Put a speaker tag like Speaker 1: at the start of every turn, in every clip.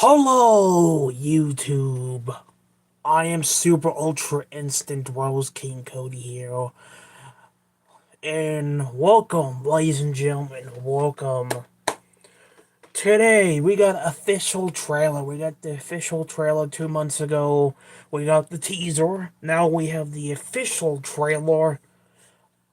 Speaker 1: Hello, YouTube. I am Super Ultra Instant Rose King Cody here. And welcome, ladies and gentlemen. Welcome. Today, we got official trailer. We got the official trailer 2 months ago. We got the teaser. Now we have the official trailer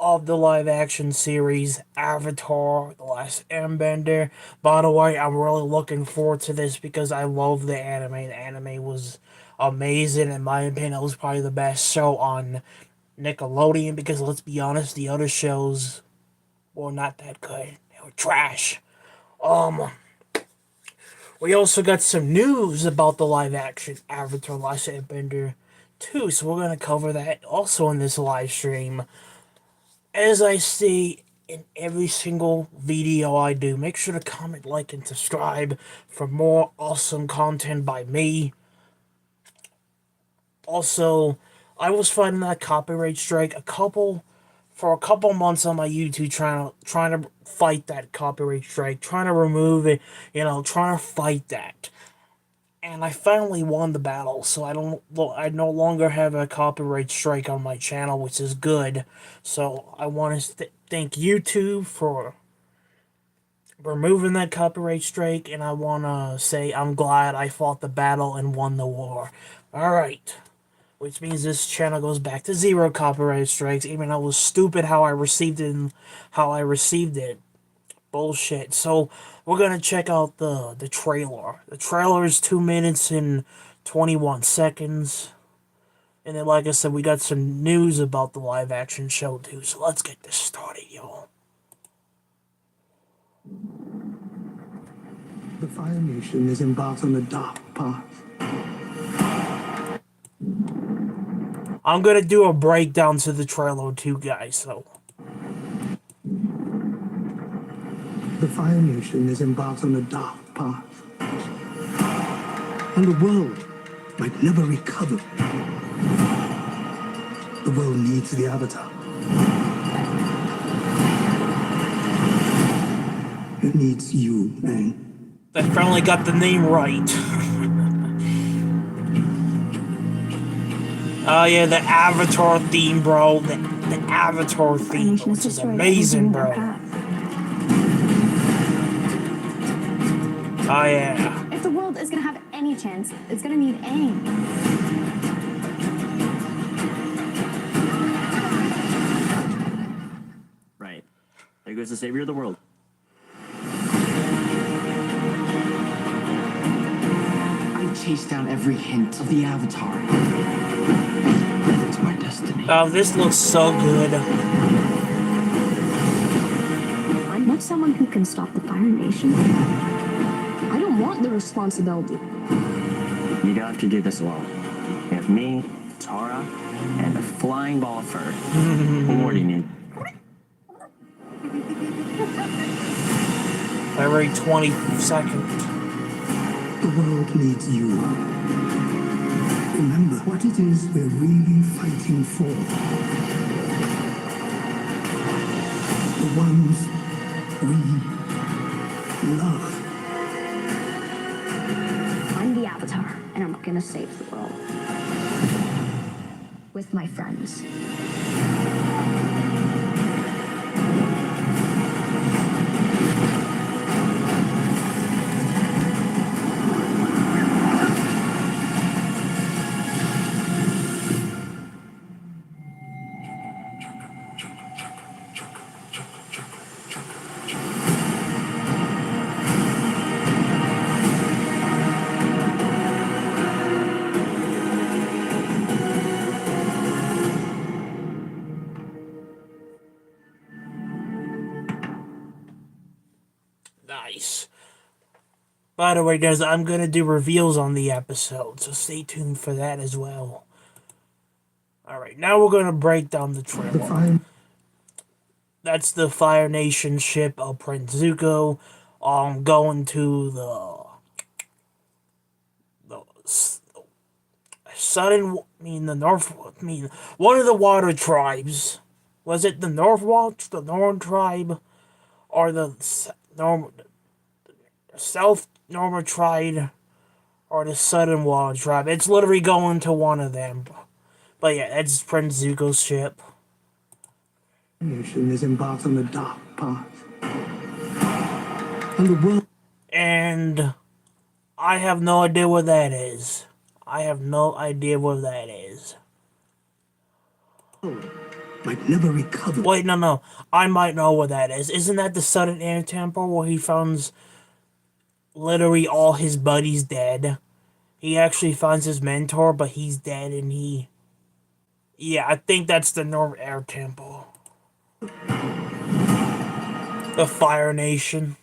Speaker 1: of the live action series Avatar: The Last Airbender. By the way, I'm really looking forward to this because I love the anime. The anime was amazing. In my opinion, it was probably the best show on Nickelodeon because let's be honest, the other shows were not that good. They were trash. Um, we also got some news about the live action Avatar: Last Airbender too, so we're gonna cover that also in this live stream. As I say in every single video I do, make sure to comment, like, and subscribe for more awesome content by me. Also, I was fighting that copyright strike for a couple months on my YouTube, trying to fight that copyright strike, trying to remove it, trying to fight that. And I finally won the battle, so I no longer have a copyright strike on my channel, which is good. So I want to thank YouTube for removing that copyright strike, and I want to say I'm glad I fought the battle and won the war. Alright, which means this channel goes back to 0 copyright strikes, even though it was stupid how I received it and how I received it. Bullshit. So we're gonna check out the trailer. The trailer is 2 minutes and 21 seconds. And then, like I said, we got some news about the live action show too. So let's get this started, y'all.
Speaker 2: The Fire Nation is embarked on a dark path.
Speaker 1: I'm gonna do a breakdown to the trailer too, guys. So
Speaker 2: The Fire Nation is embarked on a dark path. And the world might never recover. The world needs the Avatar. It needs you, man.
Speaker 1: I finally got the name right. Oh yeah, the Avatar theme, bro. The Avatar theme, which is amazing, bro. Oh yeah.
Speaker 3: If the world is gonna have any chance, it's gonna need aim.
Speaker 4: Right. There goes the savior of the world. I chased down every hint of the Avatar. It's my destiny.
Speaker 1: Oh, this looks so good.
Speaker 3: I'm not someone who can stop the Fire Nation. I don't want the responsibility.
Speaker 4: You don't have to do this alone. You have me, Tara, and a flying ball of fur. What more do you need?
Speaker 1: Every 20-second.
Speaker 2: The world needs you. Remember what it is we're really fighting for. The ones we love.
Speaker 3: I'm the Avatar, and I'm gonna save the world. With my friends.
Speaker 1: Nice. By the way, guys, I'm gonna do reveals on the episode, so stay tuned for that as well. Alright, now we're gonna break down the
Speaker 2: The
Speaker 1: trailer.
Speaker 2: Fire
Speaker 1: That's the Fire Nation ship of Prince Zuko, going to the southern, the north, one of the water tribes. Was it the North Watch, the Northern Tribe, or the South Northern Tribe, or the Sudden Water Tribe. It's literally going to one of them. But yeah, that's Prince Zuko's ship.
Speaker 2: Nation is embarked on the dark path. And the world
Speaker 1: And I have no idea what that is. I have no idea what that is.
Speaker 2: might never recover.
Speaker 1: Wait, no. I might know what that is. Isn't that the Sudden Air Temple where he finds literally all his buddies dead? He actually finds his mentor, but he's dead and he... Yeah, I think that's the North Air Temple. The Fire Nation.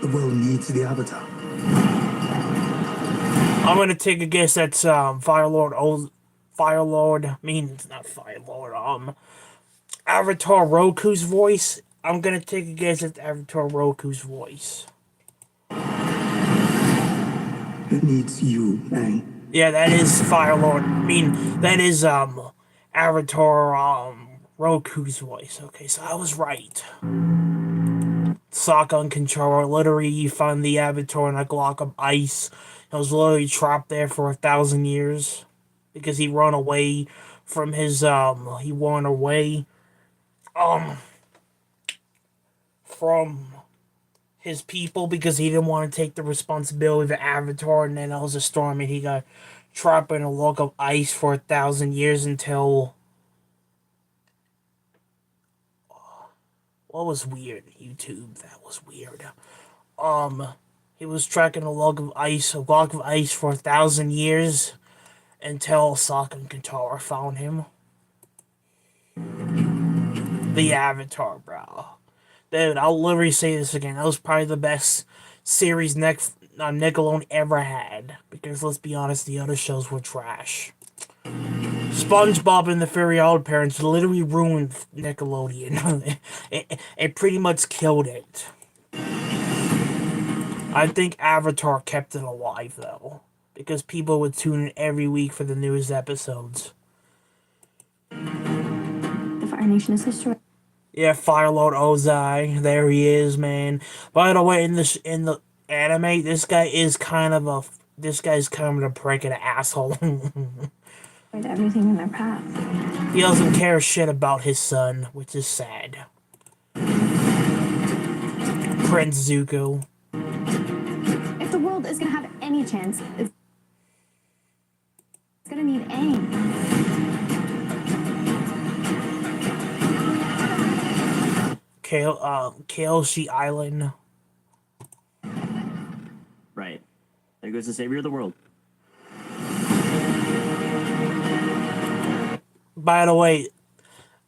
Speaker 2: The world needs the Avatar.
Speaker 1: I'm gonna take a guess that's Avatar Roku's voice. I'm gonna take a guess at Avatar Roku's voice.
Speaker 2: It needs you, Aang.
Speaker 1: Yeah, that is that is Avatar Roku's voice. Okay, so I was right. Sokka and Conchara, literally you find the Avatar in a block of ice. It was literally trapped there for 1,000 years. Because he ran away from his he ran away from his people because he didn't want to take the responsibility of the Avatar, and then there was a storm and he got trapped in a log of ice for 1,000 years until... What was weird? YouTube, that was weird. He was trapped in a log of ice for 1,000 years until Sokka and Katara found him. The Avatar, bro. Dude, I'll literally say this again. That was probably the best series Nickelodeon ever had. Because let's be honest, the other shows were trash. SpongeBob and the Fairy Odd Parents literally ruined Nickelodeon. it pretty much killed it. I think Avatar kept it alive, though. Because people would tune in every week for the newest episodes.
Speaker 3: The Fire Nation is destroyed.
Speaker 1: Yeah, Fire Lord Ozai, there he is, man. By the way, in the anime, this guy's kind of a prick and an asshole.
Speaker 3: Everything in their path.
Speaker 1: He doesn't care shit about his son, which is sad. Prince Zuko.
Speaker 3: If the world is gonna have any chance, it's gonna need Aang.
Speaker 1: Kyoshi Island.
Speaker 4: Right. There goes the savior of the world.
Speaker 1: By the way,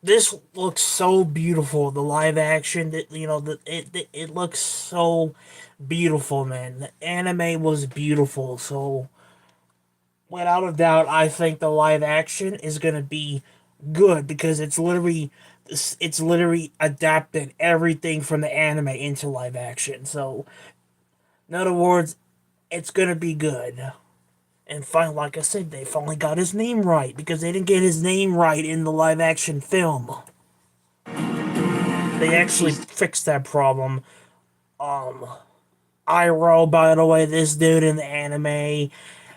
Speaker 1: this looks so beautiful. The live action, it looks so beautiful, man. The anime was beautiful, so without a doubt, I think the live action is gonna be good because it's literally adapted everything from the anime into live action. So, in other words, it's gonna be good. And finally, like I said, they finally got his name right because they didn't get his name right in the live action film. They actually fixed that problem. Iroh, by the way, this dude in the anime,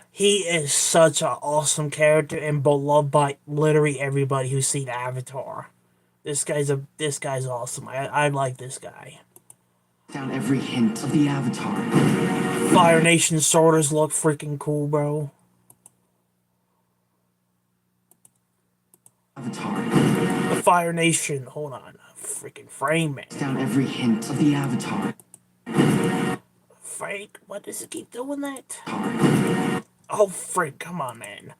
Speaker 1: he is such an awesome character and beloved by literally everybody who's seen Avatar. This guy's awesome. I like this guy.
Speaker 5: Down every hint of the Avatar.
Speaker 1: Fire Nation sorters look freaking cool, bro.
Speaker 5: Avatar.
Speaker 1: The Fire Nation, hold on, freaking frame it.
Speaker 5: Down every hint of the Avatar.
Speaker 1: Frank, what does it keep doing that?
Speaker 5: Avatar.
Speaker 1: Oh, Frank, come on, man.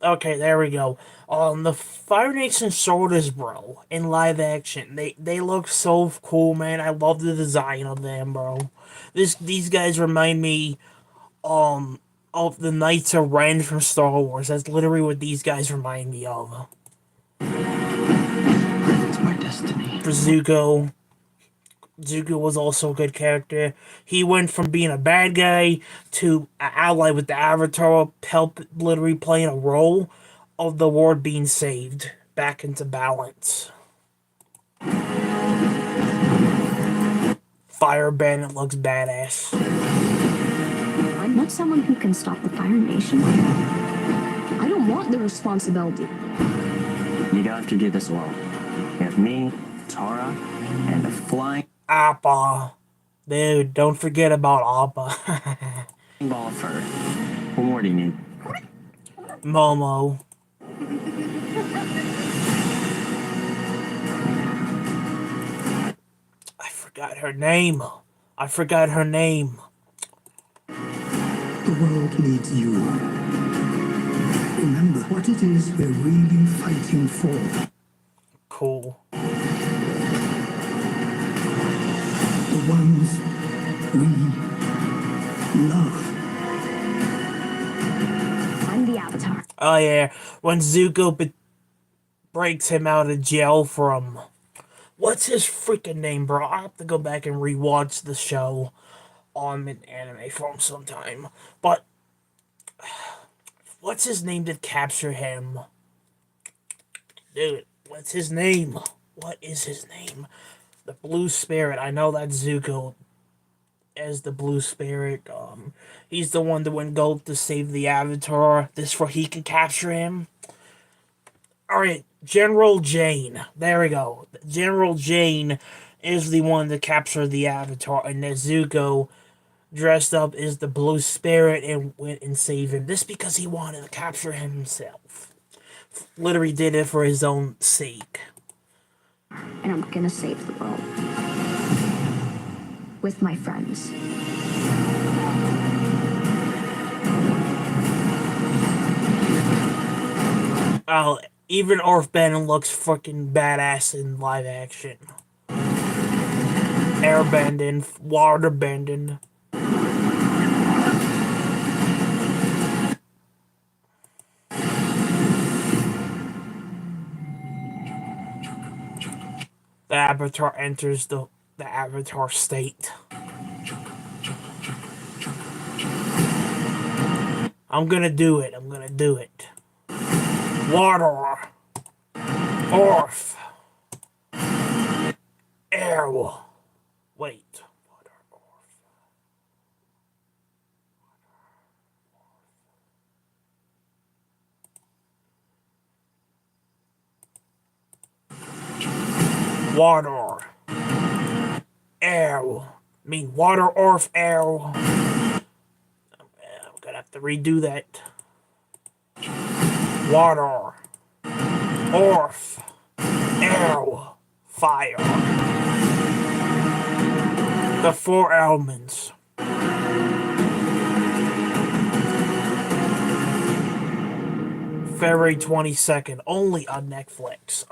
Speaker 1: Okay, there we go. The Fire Nation sorters, bro, in live action, they look so cool, man. I love the design of them, bro. These guys remind me, of the Knights of Ren from Star Wars. That's literally what these guys remind me of.
Speaker 5: It's my destiny.
Speaker 1: For Zuko. Zuko was also a good character. He went from being a bad guy to an ally with the Avatar, literally playing a role of the world being saved back into balance. Fire Bandit looks badass.
Speaker 3: met someone who can stop the Fire Nation. I don't want the responsibility.
Speaker 4: You don't have to do this alone. You have me, Tara, and the flying
Speaker 1: Appa. Dude, don't forget about Appa.
Speaker 4: ball of fur. What more do you need?
Speaker 1: Momo. I forgot her name. I forgot her name.
Speaker 2: The world needs you. Remember what it is we're really fighting for.
Speaker 1: Cool.
Speaker 2: The ones we love.
Speaker 3: I'm the Avatar.
Speaker 1: Oh yeah, when Zuko breaks him out of jail from... What's his freaking name, bro? I have to go back and rewatch the show on an anime form sometime. But what's his name to capture him? Dude, what's his name? What is his name? The Blue Spirit. I know that's Zuko as the Blue Spirit. He's the one that went gold to save the Avatar. This for he can capture him. Alright, General Jane. There we go. General Jane is the one to capture the Avatar, and Nezuko dressed up as the Blue Spirit and went and saved him. This because he wanted to capture him himself. Literally did it for his own sake.
Speaker 3: And I'm gonna save the world. With my friends.
Speaker 1: Oh, even Earthbending looks freaking badass in live action. Airbending, waterbending. The Avatar enters the Avatar state. I'm gonna do it. I'm gonna do it. Water. Earth. Air. Wait. Water, earth. Water. Air. I mean water, earth, air. I'm gonna have to redo that. Water. Earth. Air. Fire. The four elements. February 22nd, only on Netflix.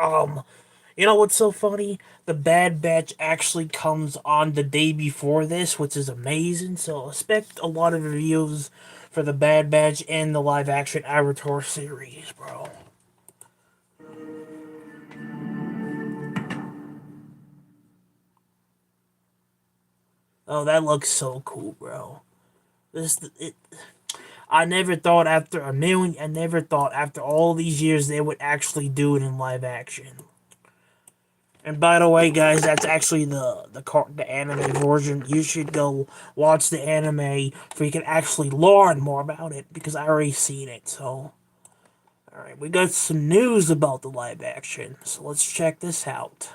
Speaker 1: You know what's so funny? The Bad Batch actually comes on the day before this, which is amazing. So expect a lot of reviews for the Bad Batch and the live action Avatar series, bro. Oh, that looks so cool, bro. I never thought after I never thought after all these years they would actually do it in live action. And by the way, guys, that's actually the anime version. You should go watch the anime so you can actually learn more about it because I already seen it. So, all right, we got some news about the live action. So let's check this out.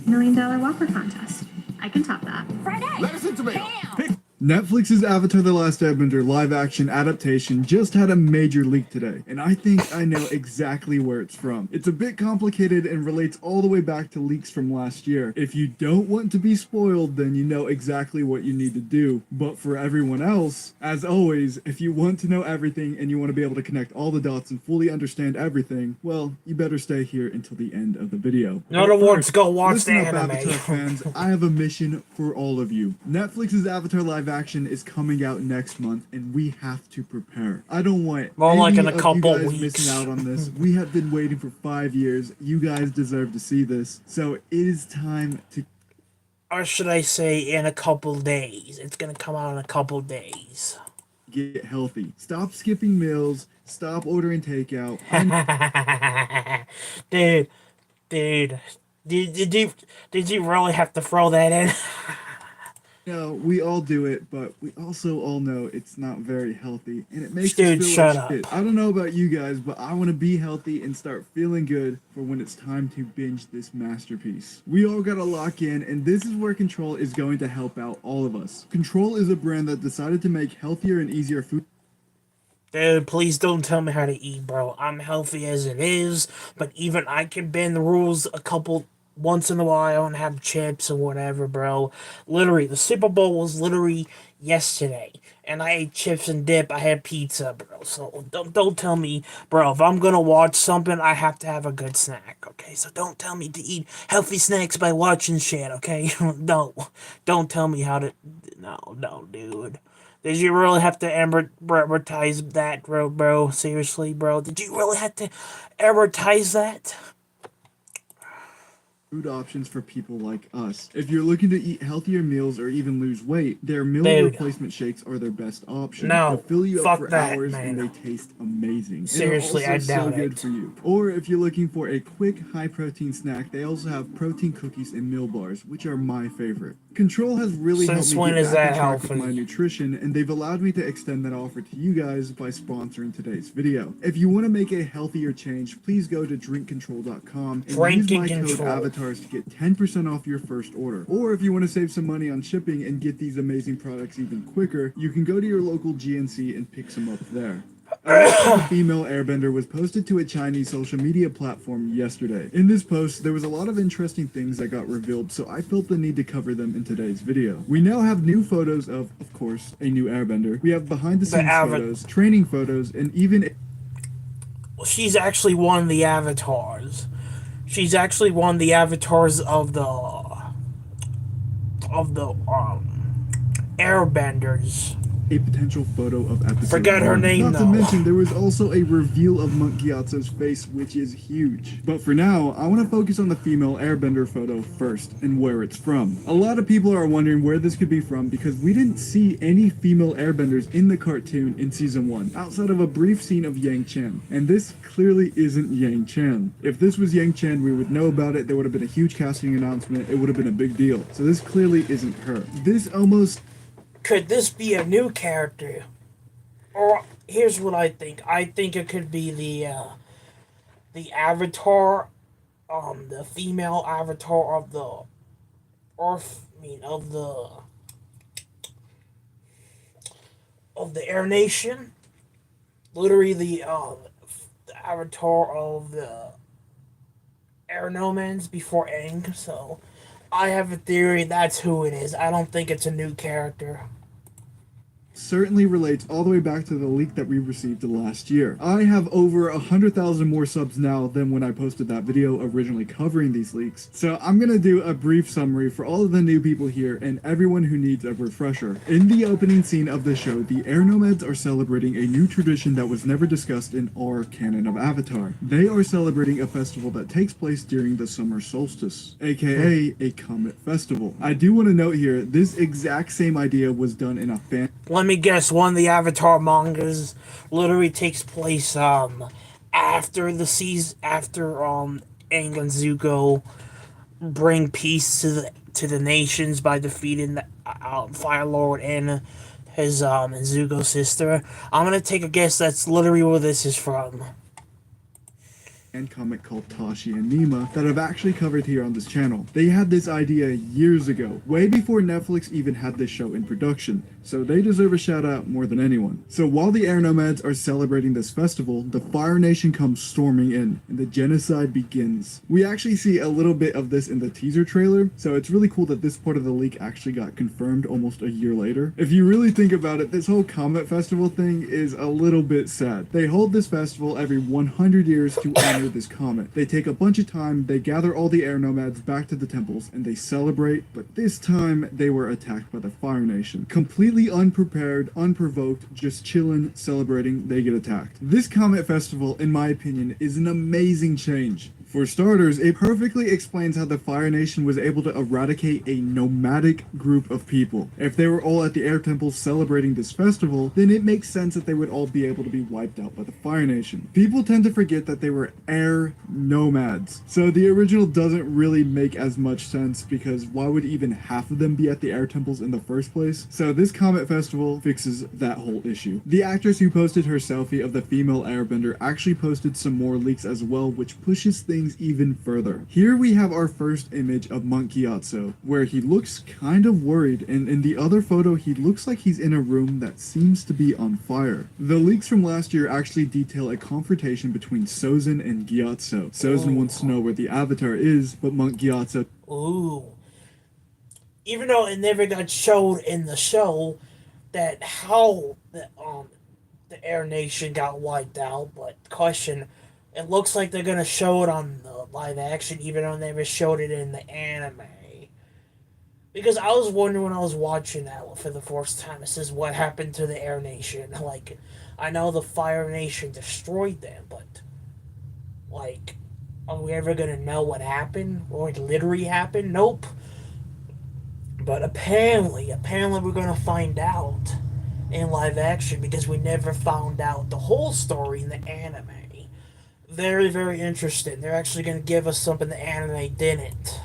Speaker 3: $1 Million Whopper contest. I can top that.
Speaker 6: Listen to me. Netflix's Avatar: The Last Airbender live-action adaptation just had a major leak today, and I think I know exactly where it's from. It's a bit complicated and relates all the way back to leaks from last year. If you don't want to be spoiled, then you know exactly what you need to do. But for everyone else, as always, if you want to know everything and you want to be able to connect all the dots and fully understand everything, well, you better stay here until the end of the video.
Speaker 1: In other words, go watch the
Speaker 6: Listen up,
Speaker 1: anime.
Speaker 6: Avatar fans, I have a mission for all of you. Netflix's Avatar live action is coming out next month, and we have to prepare. I don't want
Speaker 1: More
Speaker 6: any
Speaker 1: like in a
Speaker 6: of
Speaker 1: couple
Speaker 6: you guys
Speaker 1: weeks.
Speaker 6: missing out on this. We have been waiting for 5 years. You guys deserve to see this. So it is time to
Speaker 1: Or should I say in a couple days? It's gonna come out in a couple days.
Speaker 6: get healthy. Stop skipping meals. Stop ordering takeout.
Speaker 1: Dude, dude, did you really have to throw that in?
Speaker 6: No, we all do it, but we also all know it's not very healthy, and it makes
Speaker 1: Dude,
Speaker 6: us feel
Speaker 1: shut
Speaker 6: like
Speaker 1: up.
Speaker 6: shit. I don't know about you guys, but I want to be healthy and start feeling good for when it's time to binge this masterpiece. We all gotta lock in, and this is where Control is going to help out all of us. Control is a brand that decided to make healthier and easier food.
Speaker 1: Dude, please don't tell me how to eat, bro. I'm healthy as it is, but even I can bend the rules once in a while and have chips or whatever, bro. Literally, the Super Bowl was literally yesterday, and I ate chips and dip. I had pizza, bro. So don't tell me, bro. If I'm gonna watch something, I have to have a good snack. Okay, so don't tell me to eat healthy snacks by watching shit. Okay, no, don't tell me how to. No, dude. Did you really have to advertise that, bro? Seriously, bro? Did you really have to advertise that?
Speaker 6: Food options for people like us. If you're looking to eat healthier meals or even lose weight, their meal
Speaker 1: Dude.
Speaker 6: replacement shakes are their best option.
Speaker 1: No,
Speaker 6: They'll fill you up
Speaker 1: fuck
Speaker 6: for
Speaker 1: that,
Speaker 6: hours
Speaker 1: man.
Speaker 6: and they taste amazing.
Speaker 1: Seriously,
Speaker 6: and
Speaker 1: I
Speaker 6: they're also
Speaker 1: doubt
Speaker 6: so good
Speaker 1: it.
Speaker 6: for you. Or if you're looking for a quick, high-protein snack, they also have protein cookies and meal bars, which are my favorite. Control has really
Speaker 1: Since
Speaker 6: helped me
Speaker 1: when
Speaker 6: get
Speaker 1: is
Speaker 6: back on
Speaker 1: that
Speaker 6: track with
Speaker 1: healthy?
Speaker 6: my nutrition, and they've allowed me to extend that offer to you guys by sponsoring today's video. If you want to make a healthier change, please go to drinkcontrol.com and use my code
Speaker 1: Control.
Speaker 6: AVATARS to get 10% off your first order. Or if you want to save some money on shipping and get these amazing products even quicker, you can go to your local GNC and pick some up there. A list of the female airbender was posted to a Chinese social media platform yesterday. In this post, there was a lot of interesting things that got revealed, so I felt the need to cover them in today's video. We now have new photos of course, a new airbender. We have behind the scenes photos, training photos, and even
Speaker 1: She's actually one of the avatars. She's actually one of the avatars of the airbenders.
Speaker 6: a potential photo of episode
Speaker 1: Forget her
Speaker 6: 1.
Speaker 1: name,
Speaker 6: Not to
Speaker 1: though.
Speaker 6: mention, there was also a reveal of Monk Gyatso's face, which is huge. But for now, I want to focus on the female airbender photo first, and where it's from. A lot of people are wondering where this could be from because we didn't see any female airbenders in the cartoon in season 1, outside of a brief scene of Yang Chen. And this clearly isn't Yang Chen. If this was Yang Chen, we would know about it, there would have been a huge casting announcement, it would have been a big deal. So this clearly isn't her. This almost
Speaker 1: Could this be a new character? Or here's what I think. I think it could be the avatar, the female avatar of the Earth. I mean, of the Air Nation. Literally the avatar of the Air Nomads before Aang. So I have a theory that's who it is. I don't think it's a new character.
Speaker 6: certainly relates all the way back to the leak that we received last year. I have over 100,000 more subs now than when I posted that video originally covering these leaks, so I'm gonna do a brief summary for all of the new people here and everyone who needs a refresher. In the opening scene of the show, the Air Nomads are celebrating a new tradition that was never discussed in our canon of Avatar. They are celebrating a festival that takes place during the summer solstice, aka a comet festival. I do want to note here, this exact same idea was done in a fan
Speaker 1: Let me guess, one of the Avatar mangas literally takes place after the season, after Aang and Zuko bring peace to the nations by defeating the Fire Lord and his Zuko's sister. I'm gonna take a guess that's literally where this is from.
Speaker 6: and comic called Tashi and Nima that I've actually covered here on this channel. They had this idea years ago, way before Netflix even had this show in production, so they deserve a shout out more than anyone. So while the Air Nomads are celebrating this festival, the Fire Nation comes storming in, and the genocide begins. We actually see a little bit of this in the teaser trailer, so it's really cool that this part of the leak actually got confirmed almost a year later. If you really think about it, this whole Comet Festival thing is a little bit sad. They hold this festival every 100 years to honor this comet. They take a bunch of time, they gather all the Air Nomads back to the temples, and they celebrate, but this time they were attacked by the Fire Nation. Completely unprepared, unprovoked, just chillin', celebrating, they get attacked. This Comet Festival, in my opinion, is an amazing change. For starters, it perfectly explains how the Fire Nation was able to eradicate a nomadic group of people. If they were all at the air temples celebrating this festival, then it makes sense that they would all be able to be wiped out by the Fire Nation. People tend to forget that they were air nomads, so the original doesn't really make as much sense because why would even half of them be at the air temples in the first place? So this Comet Festival fixes that whole issue. The actress who posted her selfie of the female airbender actually posted some more leaks as well, which pushes things even further. Here we have our first image of Monk Gyatso, where he looks kind of worried, and in the other photo he looks like he's in a room that seems to be on fire. The leaks from last year actually detail a confrontation between Sozin and Gyatso. Sozin wants to know where the Avatar is, but Monk Gyatso...
Speaker 1: Ooh. Even though it never got showed in the show that how the Air Nation got wiped out, but question, it looks like they're gonna show it on the live action, even though they never showed it in the anime. Because I was wondering when I was watching that for the first time, it says what happened to the Air Nation. Like, I know the Fire Nation destroyed them, but like, are we ever gonna know what happened? Or it literally happened? Nope. But apparently we're gonna find out in live action because we never found out the whole story in the anime. Very, very interesting. They're actually going to give us something the anime didn't.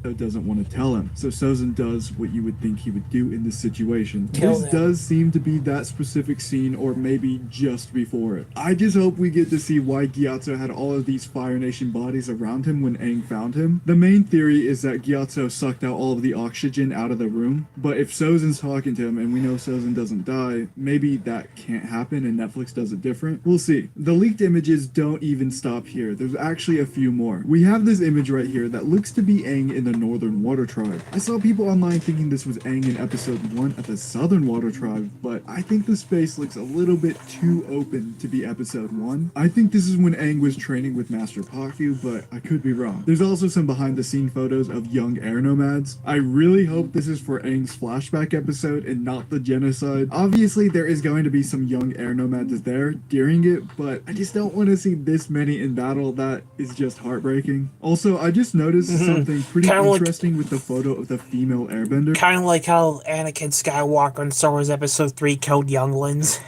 Speaker 6: doesn't want to tell him. So Sozin does what you would think he would do in this situation.
Speaker 1: Kill
Speaker 6: This
Speaker 1: them.
Speaker 6: does seem to be that specific scene, or maybe just before it. I just hope we get to see why Gyatso had all of these Fire Nation bodies around him when Aang found him. The main theory is that Gyatso sucked out all of the oxygen out of the room, but if Sozin's talking to him and we know Sozin doesn't die, maybe that can't happen and Netflix does it different. We'll see. The leaked images don't even stop here. There's actually a few more. We have this image right here that looks to be Aang in the Northern Water Tribe. I saw people online thinking this was Aang in episode 1 at the Southern Water Tribe, but I think the space looks a little bit too open to be episode 1. I think this is when Aang was training with Master Pakku, but I could be wrong. There's also some behind the scene photos of young air nomads. I really hope this is for Aang's flashback episode and not the genocide. Obviously there is going to be some young air nomads there during it, but I just don't want to see this many in battle. That is just heartbreaking. Also, I just noticed something pretty interesting with the photo of the female airbender.
Speaker 1: Kind of like how Anakin Skywalker in Star Wars Episode 3 killed younglings.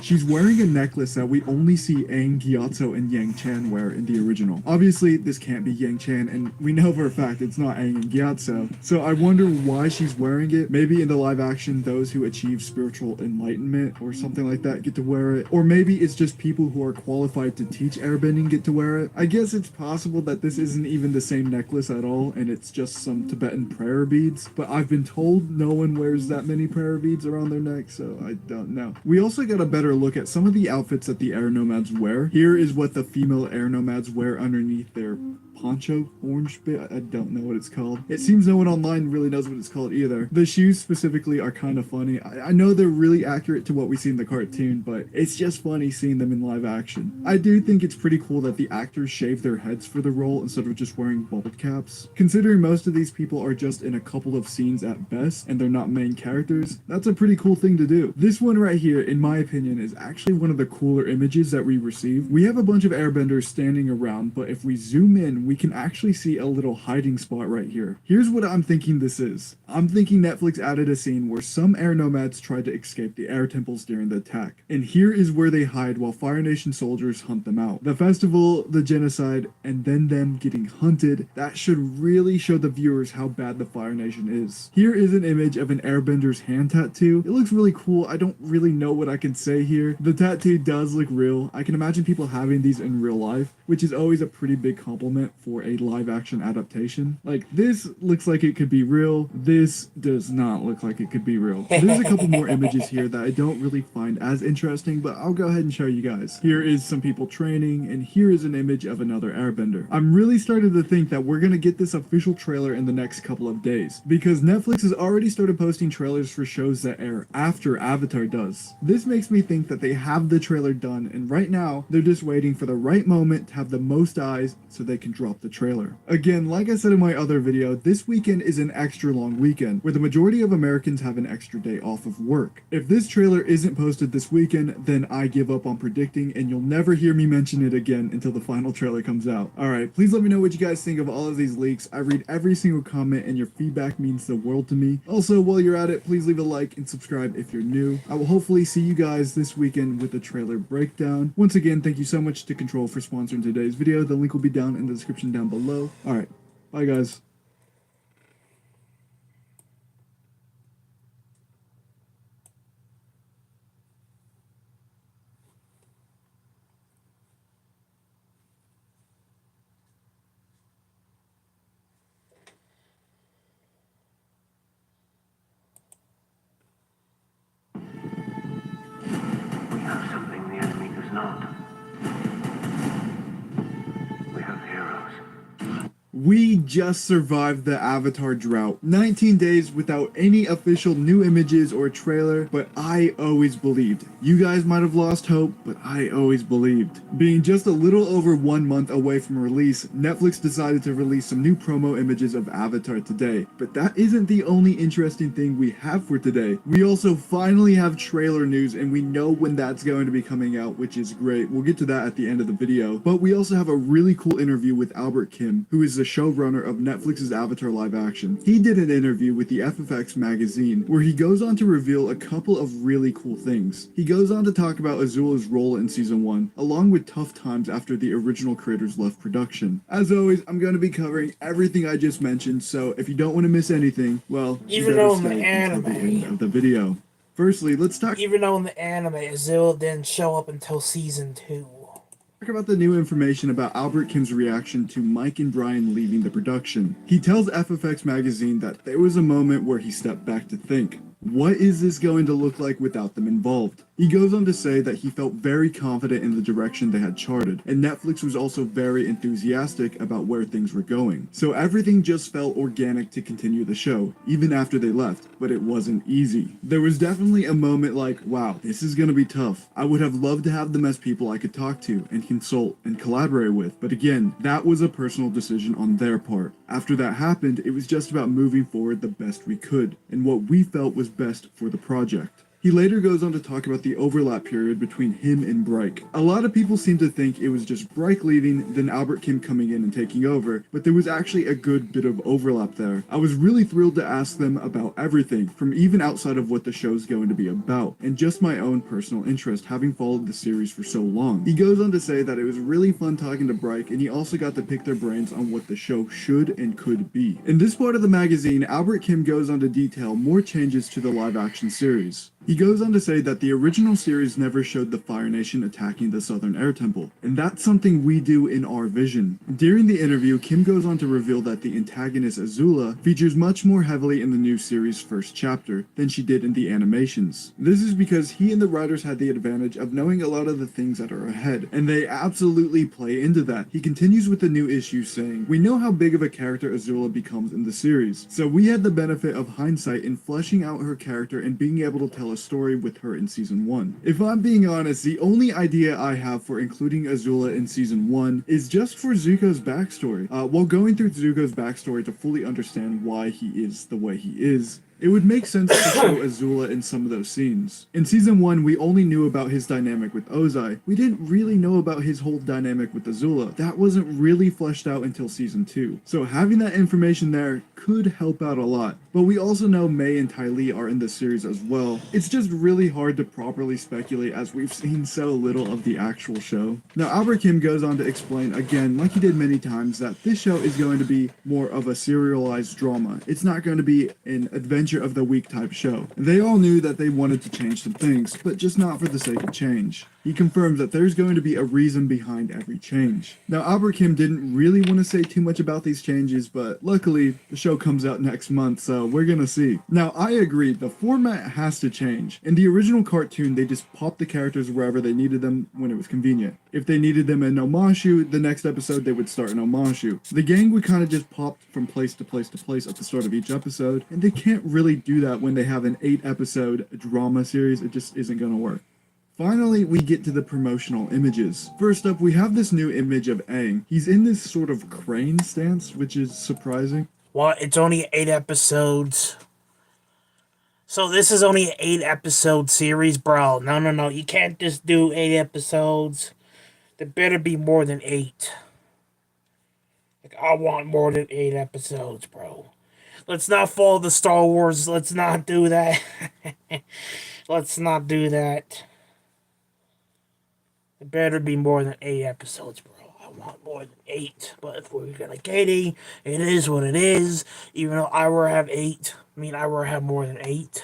Speaker 6: She's wearing a necklace that we only see Aang, Gyatso, and Yang Chan wear in the original. Obviously, this can't be Yang Chan, and we know for a fact it's not Aang and Gyatso. So I wonder why she's wearing it. Maybe in the live action, those who achieve spiritual enlightenment or something like that get to wear it. Or maybe it's just people who are qualified to teach airbending get to wear it. I guess it's possible that this isn't even the same necklace at all, and it's just some Tibetan prayer beads. But I've been told no one wears that many prayer beads around their neck, so I don't know. We also got a better look at some of the outfits that the air nomads wear. Here is what the female air nomads wear underneath their poncho orange bit. I don't know what it's called. It seems no one online really knows what it's called either. The shoes specifically are kind of funny. I know they're really accurate to what we see in the cartoon, but it's just funny seeing them in live action. I do think it's pretty cool that the actors shave their heads for the role instead of just wearing bald caps. Considering most of these people are just in a couple of scenes at best and they're not main characters, that's a pretty cool thing to do. This one right here, in my opinion, is actually one of the cooler images that we received. We have a bunch of airbenders standing around, but if we zoom in, we can actually see a little hiding spot right here. Here's what I'm thinking this is. I'm thinking Netflix added a scene where some air nomads tried to escape the air temples during the attack. And here is where they hide while Fire Nation soldiers hunt them out. The festival, the genocide, and then them getting hunted, that should really show the viewers how bad the Fire Nation is. Here is an image of an airbender's hand tattoo. It looks really cool. I don't really know what I can say here. The tattoo does look real. I can imagine people having these in real life, which is always a pretty big compliment for a live action adaptation. Like, this looks like it could be real. This does not look like it could be real. There's a couple more images here that I don't really find as interesting, but I'll go ahead and show you guys. Here is some people training, and here is an image of another airbender. I'm really starting to think that we're gonna get this official trailer in the next couple of days, because Netflix has already started posting trailers for shows that air after Avatar does. This makes me think that they have the trailer done, and right now, they're just waiting for the right moment to have the most eyes so they can drop the trailer. Again, like I said in my other video, this weekend is an extra long weekend, where the majority of Americans have an extra day off of work. If this trailer isn't posted this weekend, then I give up on predicting, and you'll never hear me mention it again until the final trailer comes out. Alright, please let me know what you guys think of all of these leaks. I read every single comment, and your feedback means the world to me. Also, while you're at it, please leave a like and subscribe if you're new. I will hopefully see you guys this weekend with a trailer breakdown. Once again, thank you so much to Control for sponsoring today's video. The link will be down in the description down below. Alright, bye guys.
Speaker 7: We have something the enemy does not. We have heroes.
Speaker 6: We just survived the Avatar drought. 19 days without any official new images or trailer, but I always believed. You guys might have lost hope, but I always believed. Being just a little over 1 month away from release, Netflix decided to release some new promo images of Avatar today. But that isn't the only interesting thing we have for today. We also finally have trailer news, and we know when that's going to be coming out, which is great. We'll get to that at the end of the video. But we also have a really cool interview with Albert Kim, who is the showrunner of Netflix's Avatar live action. He did an interview with the FFX magazine where he goes on to reveal a couple of really cool things. He goes on to talk about Azula's role in season 1, along with tough times after the original creators left production. As always, I'm going to be covering everything I just mentioned, so if you don't want to miss anything, well,
Speaker 1: Even
Speaker 6: you
Speaker 1: though
Speaker 6: better
Speaker 1: in the
Speaker 6: stay until the
Speaker 1: anime-
Speaker 6: end of the video. Firstly, let's talk
Speaker 1: Even though in the anime, Azula didn't show up until season 2.
Speaker 6: about the new information about Albert Kim's reaction to Mike and Brian leaving the production. He tells FFX magazine that there was a moment where he stepped back to think, what is this going to look like without them involved? He goes on to say that he felt very confident in the direction they had charted, and Netflix was also very enthusiastic about where things were going. So everything just felt organic to continue the show, even after they left, but it wasn't easy. There was definitely a moment like, wow, this is gonna be tough. I would have loved to have them as people I could talk to and consult and collaborate with, but again, that was a personal decision on their part. After that happened, it was just about moving forward the best we could, and what we felt was best for the project. He later goes on to talk about the overlap period between him and Bryke. A lot of people seem to think it was just Bryke leaving, then Albert Kim coming in and taking over, but there was actually a good bit of overlap there. I was really thrilled to ask them about everything, from even outside of what the show's going to be about, and just my own personal interest having followed the series for so long. He goes on to say that it was really fun talking to Bryke, and he also got to pick their brains on what the show should and could be. In this part of the magazine, Albert Kim goes on to detail more changes to the live-action series. He goes on to say that the original series never showed the Fire Nation attacking the Southern Air Temple, and that's something we do in our vision. During the interview, Kim goes on to reveal that the antagonist Azula features much more heavily in the new series' first chapter than she did in the animations. This is because he and the writers had the advantage of knowing a lot of the things that are ahead, and they absolutely play into that. He continues with the new issue saying, we know how big of a character Azula becomes in the series, so we had the benefit of hindsight in fleshing out her character and being able to tell a story with her in season 1. If I'm being honest, the only idea I have for including Azula in season 1 is just for Zuko's backstory. While going through Zuko's backstory to fully understand why he is the way he is, It would make sense to show Azula in some of those scenes. In season 1, we only knew about his dynamic with Ozai. We didn't really know about his whole dynamic with Azula. That wasn't really fleshed out until season 2. So having that information there could help out a lot. But we also know Mei and Ty Lee are in the series as well. It's just really hard to properly speculate as we've seen so little of the actual show. Now Albert Kim goes on to explain again, like he did many times, that this show is going to be more of a serialized drama. It's not going to be an adventure of the week type show. They all knew that they wanted to change some things, but just not for the sake of change. He confirms that there's going to be a reason behind every change. Now Albert Kim didn't really want to say too much about these changes, but luckily the show comes out next month, so we're gonna see. Now I agree, the format has to change. In the original cartoon, they just popped the characters wherever they needed them when it was convenient. If they needed them in Omashu, the next episode they would start in Omashu. The gang would kind of just pop from place to place to place at the start of each episode, and they can't really do that when they have an 8-episode drama series. It just isn't gonna work. Finally, we get to the promotional images. First up, we have this new image of Aang. He's in this sort of crane stance, which is surprising.
Speaker 1: Well, it's only 8 episodes. So this is only an 8-episode series, bro. No. You can't just do 8 episodes. There better be more than 8. Like, I want more than 8 episodes, bro. Let's not follow the Star Wars. Let's not do that. Let's not do that. There better be more than 8 episodes, bro. I want more than 8. But if we're gonna get 8, it is what it is. Even though I will have 8. I will have more than 8.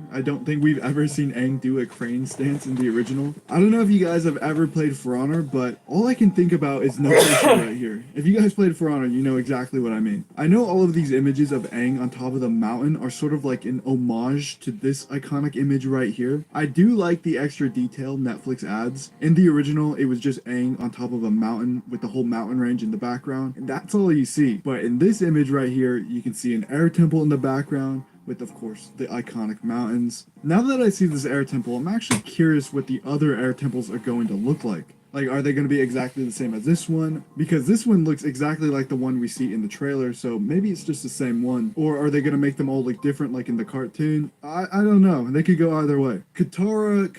Speaker 6: I don't think we've ever seen Aang do a crane stance in the original. I don't know if you guys have ever played For Honor, but all I can think about is no right here. If you guys played For Honor, you know exactly what I mean. I know all of these images of Aang on top of the mountain are sort of like an homage to this iconic image right here. I do like the extra detail Netflix adds. In the original, it was just Aang on top of a mountain with the whole mountain range in the background, and that's all you see. But in this image right here, you can see an air temple in the background, with, of course, the iconic mountains. Now that I see this air temple, I'm actually curious what the other air temples are going to look like. Like, are they going to be exactly the same as this one? Because this one looks exactly like the one we see in the trailer, so maybe it's just the same one. Or are they going to make them all look different like in the cartoon? I don't know. They could go either way. Katara.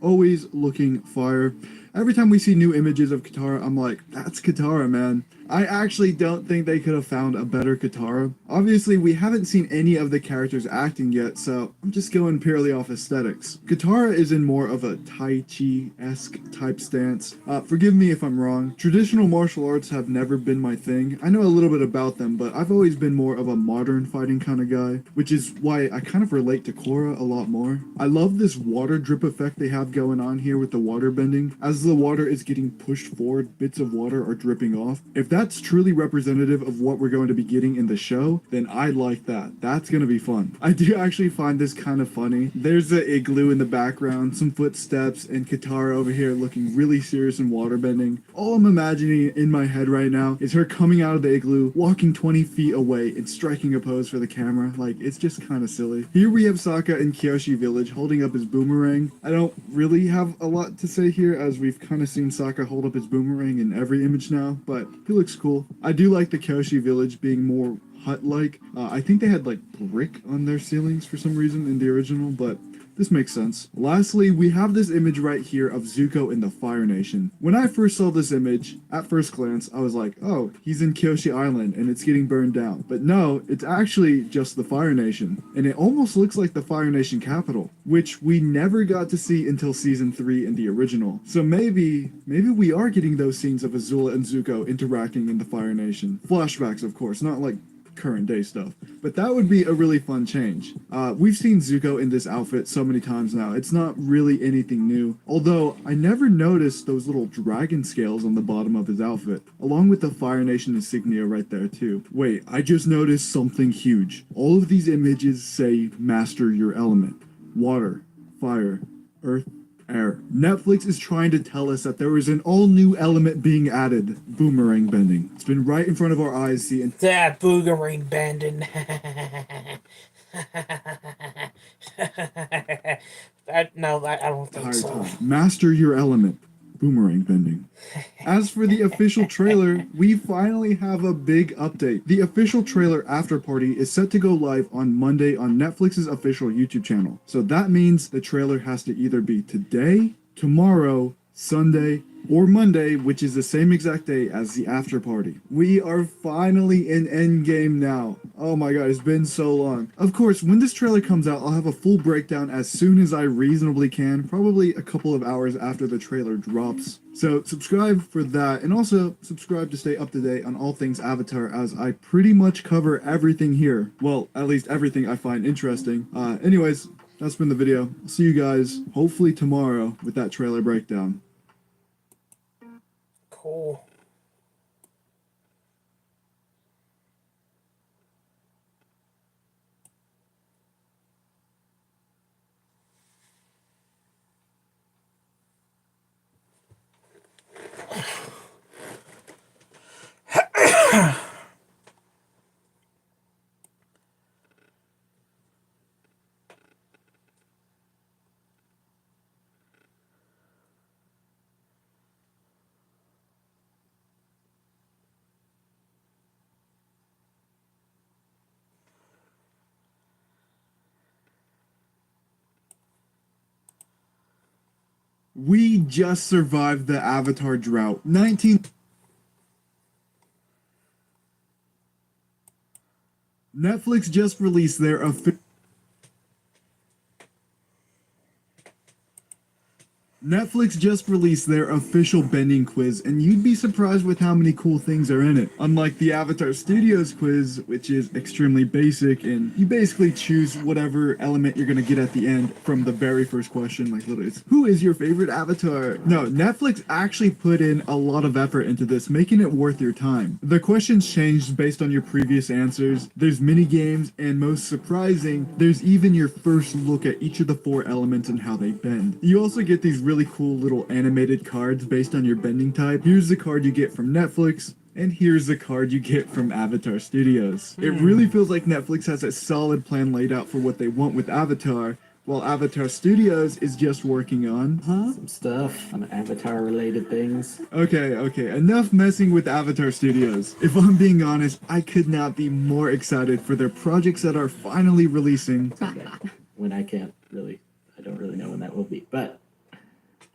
Speaker 6: Always looking fire. Every time we see new images of Katara, I'm like, that's Katara, man. I actually don't think they could have found a better Katara. Obviously, we haven't seen any of the characters acting yet, so I'm just going purely off aesthetics. Katara is in more of a Tai Chi-esque type stance. Forgive me if I'm wrong. Traditional martial arts have never been my thing. I know a little bit about them, but I've always been more of a modern fighting kind of guy, which is why I kind of relate to Korra a lot more. I love this water drip effect they have going on here with the water bending. As the water is getting pushed forward, bits of water are dripping off. If that's truly representative of what we're going to be getting in the show, then I like that. That's going to be fun. I do actually find this kind of funny. There's the igloo in the background, some footsteps, and Katara over here looking really serious and waterbending. All I'm imagining in my head right now is her coming out of the igloo, walking 20 feet away, and striking a pose for the camera. Like, it's just kind of silly. Here we have Sokka in Kyoshi Village holding up his boomerang. I don't really have a lot to say here, as we've kind of seen Sokka hold up his boomerang in every image now, but he looks cool. I do like the Kyoshi Village being more hut-like. I think they had like brick on their ceilings for some reason in the original, but this makes sense. Lastly, we have this image right here of Zuko in the Fire Nation. When I first saw this image, at first glance, I was like, oh, he's in Kyoshi Island and it's getting burned down. But no, it's actually just the Fire Nation. And it almost looks like the Fire Nation capital, which we never got to see until season 3 in the original. So maybe we are getting those scenes of Azula and Zuko interacting in the Fire Nation. Flashbacks, of course, not like current day stuff, but that would be a really fun change. We've seen Zuko in this outfit so many times now, it's not really anything new, although I never noticed those little dragon scales on the bottom of his outfit, along with the Fire Nation insignia right there too. Wait, I just noticed something huge. All of these images say master your element. Water, fire, earth, air. Netflix is trying to tell us that there is an all-new element being added. Boomerang bending. It's been right in front of our eyes, see, and
Speaker 1: That boomerang bending. I don't think so.
Speaker 6: master your element. boomerang bending. As for the official trailer, we finally have a big update. The official trailer after party is set to go live on Monday on Netflix's official YouTube channel. So that means the trailer has to either be today, tomorrow, Sunday, or Monday, which is the same exact day as the after party. We are finally in Endgame now. Oh my god, it's been so long. Of course, when this trailer comes out, I'll have a full breakdown as soon as I reasonably can, probably a couple of hours after the trailer drops. So subscribe for that, and also subscribe to stay up to date on all things Avatar, as I pretty much cover everything here. Well, at least everything I find interesting. Anyways, that's been the video. See you guys hopefully tomorrow with that trailer breakdown.
Speaker 1: Cool.
Speaker 6: We just survived the Avatar drought. Netflix just released their official bending quiz, and you'd be surprised with how many cool things are in it. Unlike the Avatar Studios quiz, which is extremely basic, and you basically choose whatever element you're gonna get at the end from the very first question, like literally, it's, who is your favorite Avatar? No, Netflix actually put in a lot of effort into this, making it worth your time. The questions changed based on your previous answers, there's mini games, and most surprising, there's even your first look at each of the 4 elements and how they bend. You also get these really cool little animated cards based on your bending type. Here's the card you get from Netflix, and here's the card you get from Avatar Studios. It really feels like Netflix has a solid plan laid out for what they want with Avatar, while Avatar Studios is just working on
Speaker 8: some stuff on Avatar related things.
Speaker 6: Okay, enough messing with Avatar Studios. If I'm being honest, I could not be more excited for their projects that are finally releasing.
Speaker 8: When I don't really know when that will be, but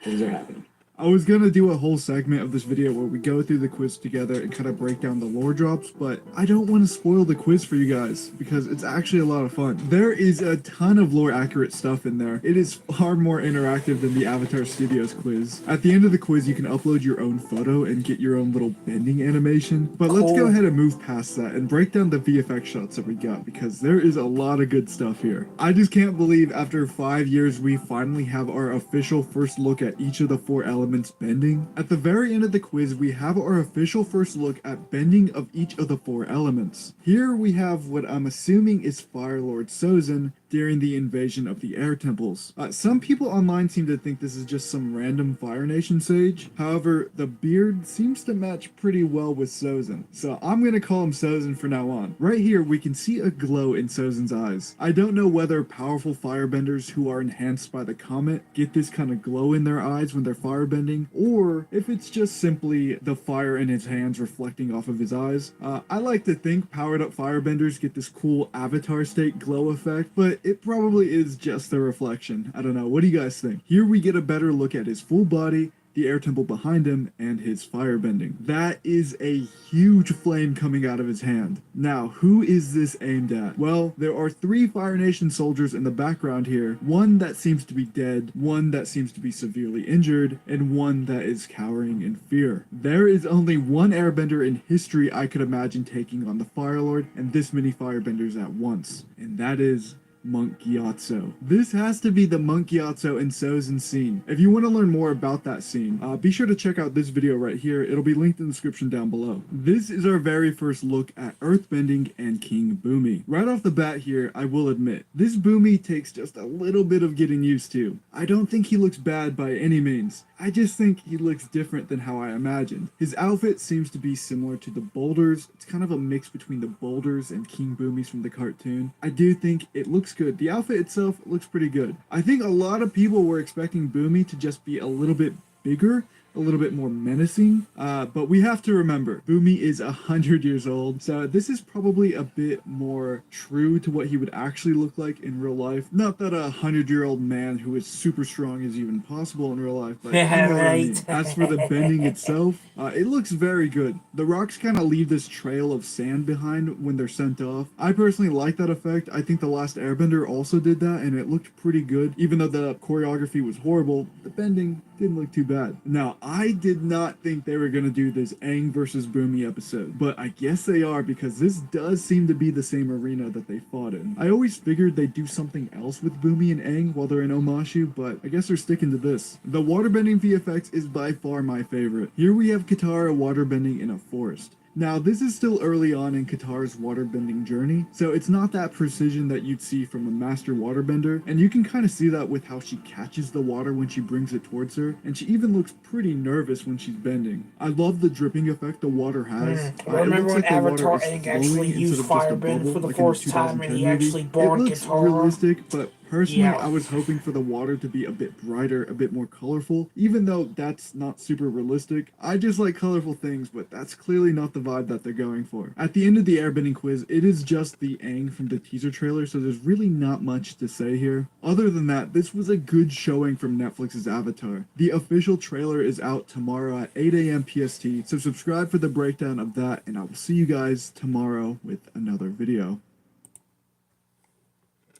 Speaker 8: things are happening.
Speaker 6: I was gonna do a whole segment of this video where we go through the quiz together and kind of break down the lore drops, but I don't want to spoil the quiz for you guys because it's actually a lot of fun. There is a ton of lore accurate stuff in there. It is far more interactive than the Avatar Studios quiz. At the end of the quiz, you can upload your own photo and get your own little bending animation, but let's go ahead and move past that and break down the VFX shots that we got because there is a lot of good stuff here. I just can't believe after 5 years we finally have our official first look at each of the 4 elements bending. At the very end of the quiz, we have our official first look at bending of each of the 4 elements. Here we have what I'm assuming is Fire Lord Sozin during the invasion of the Air Temples. Some people online seem to think this is just some random Fire Nation sage. However, the beard seems to match pretty well with Sozin, so I'm gonna call him Sozin for now on. Right here, we can see a glow in Sozin's eyes. I don't know whether powerful firebenders who are enhanced by the comet get this kind of glow in their eyes when they're firebending, or if it's just simply the fire in his hands reflecting off of his eyes. I like to think powered up firebenders get this cool Avatar state glow effect, but it probably is just the reflection. I don't know, what do you guys think? Here we get a better look at his full body, the air temple behind him, and his firebending. That is a huge flame coming out of his hand. Now, who is this aimed at? Well, there are 3 Fire Nation soldiers in the background here. One that seems to be dead, one that seems to be severely injured, and one that is cowering in fear. There is only one airbender in history I could imagine taking on the Fire Lord and this many firebenders at once, and that is Monk Gyatso. This has to be the Monk Gyatso and Sozin scene. If you want to learn more about that scene, be sure to check out this video right here. It'll be linked in the description down below. This is our very first look at Earthbending and King Bumi. Right off the bat here, I will admit, this Bumi takes just a little bit of getting used to. I don't think he looks bad by any means. I just think he looks different than how I imagined. His outfit seems to be similar to the boulders. It's kind of a mix between the boulders and King Bumi's from the cartoon. I do think it looks good. The outfit itself looks pretty good. I think a lot of people were expecting Bumi to just be a little bit bigger, a little bit more menacing. But we have to remember, Boomy is 100 years old, so this is probably a bit more true to what he would actually look like in real life. Not that a 100-year-old man who is super strong is even possible in real life, but you know what I mean. As for the bending itself, it looks very good. The rocks kind of leave this trail of sand behind when they're sent off. I personally like that effect. I think The Last Airbender also did that, and it looked pretty good. Even though the choreography was horrible, the bending didn't look too bad. Now, I did not think they were going to do this Aang versus Boomy episode, but I guess they are, because this does seem to be the same arena that they fought in. I always figured they'd do something else with Boomy and Aang while they're in Omashu, but I guess they're sticking to this. The waterbending VFX is by far my favorite. Here we have Katara waterbending in a forest. Now, this is still early on in Katara's waterbending journey, so it's not that precision that you'd see from a master waterbender, and you can kind of see that with how she catches the water when she brings it towards her, and she even looks pretty nervous when she's bending. I love the dripping effect the water has.
Speaker 1: Remember when Avatar Aang actually used firebend for the first time and he actually born
Speaker 6: It looks
Speaker 1: Katara?
Speaker 6: realistic, but personally,
Speaker 1: Yeah.
Speaker 6: I was hoping for the water to be a bit brighter, a bit more colorful, even though that's not super realistic. I just like colorful things, but that's clearly not the vibe that they're going for. At the end of the airbending quiz, it is just the Aang from the teaser trailer, so there's really not much to say here. Other than that, this was a good showing from Netflix's Avatar. The official trailer is out tomorrow at 8 a.m. PST, so subscribe for the breakdown of that, and I will see you guys tomorrow with another video.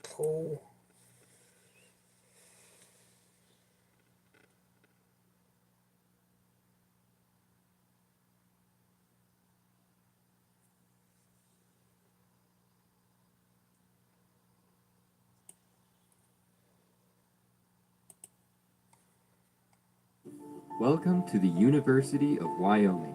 Speaker 1: Cool.
Speaker 9: Welcome to the University of Wyoming,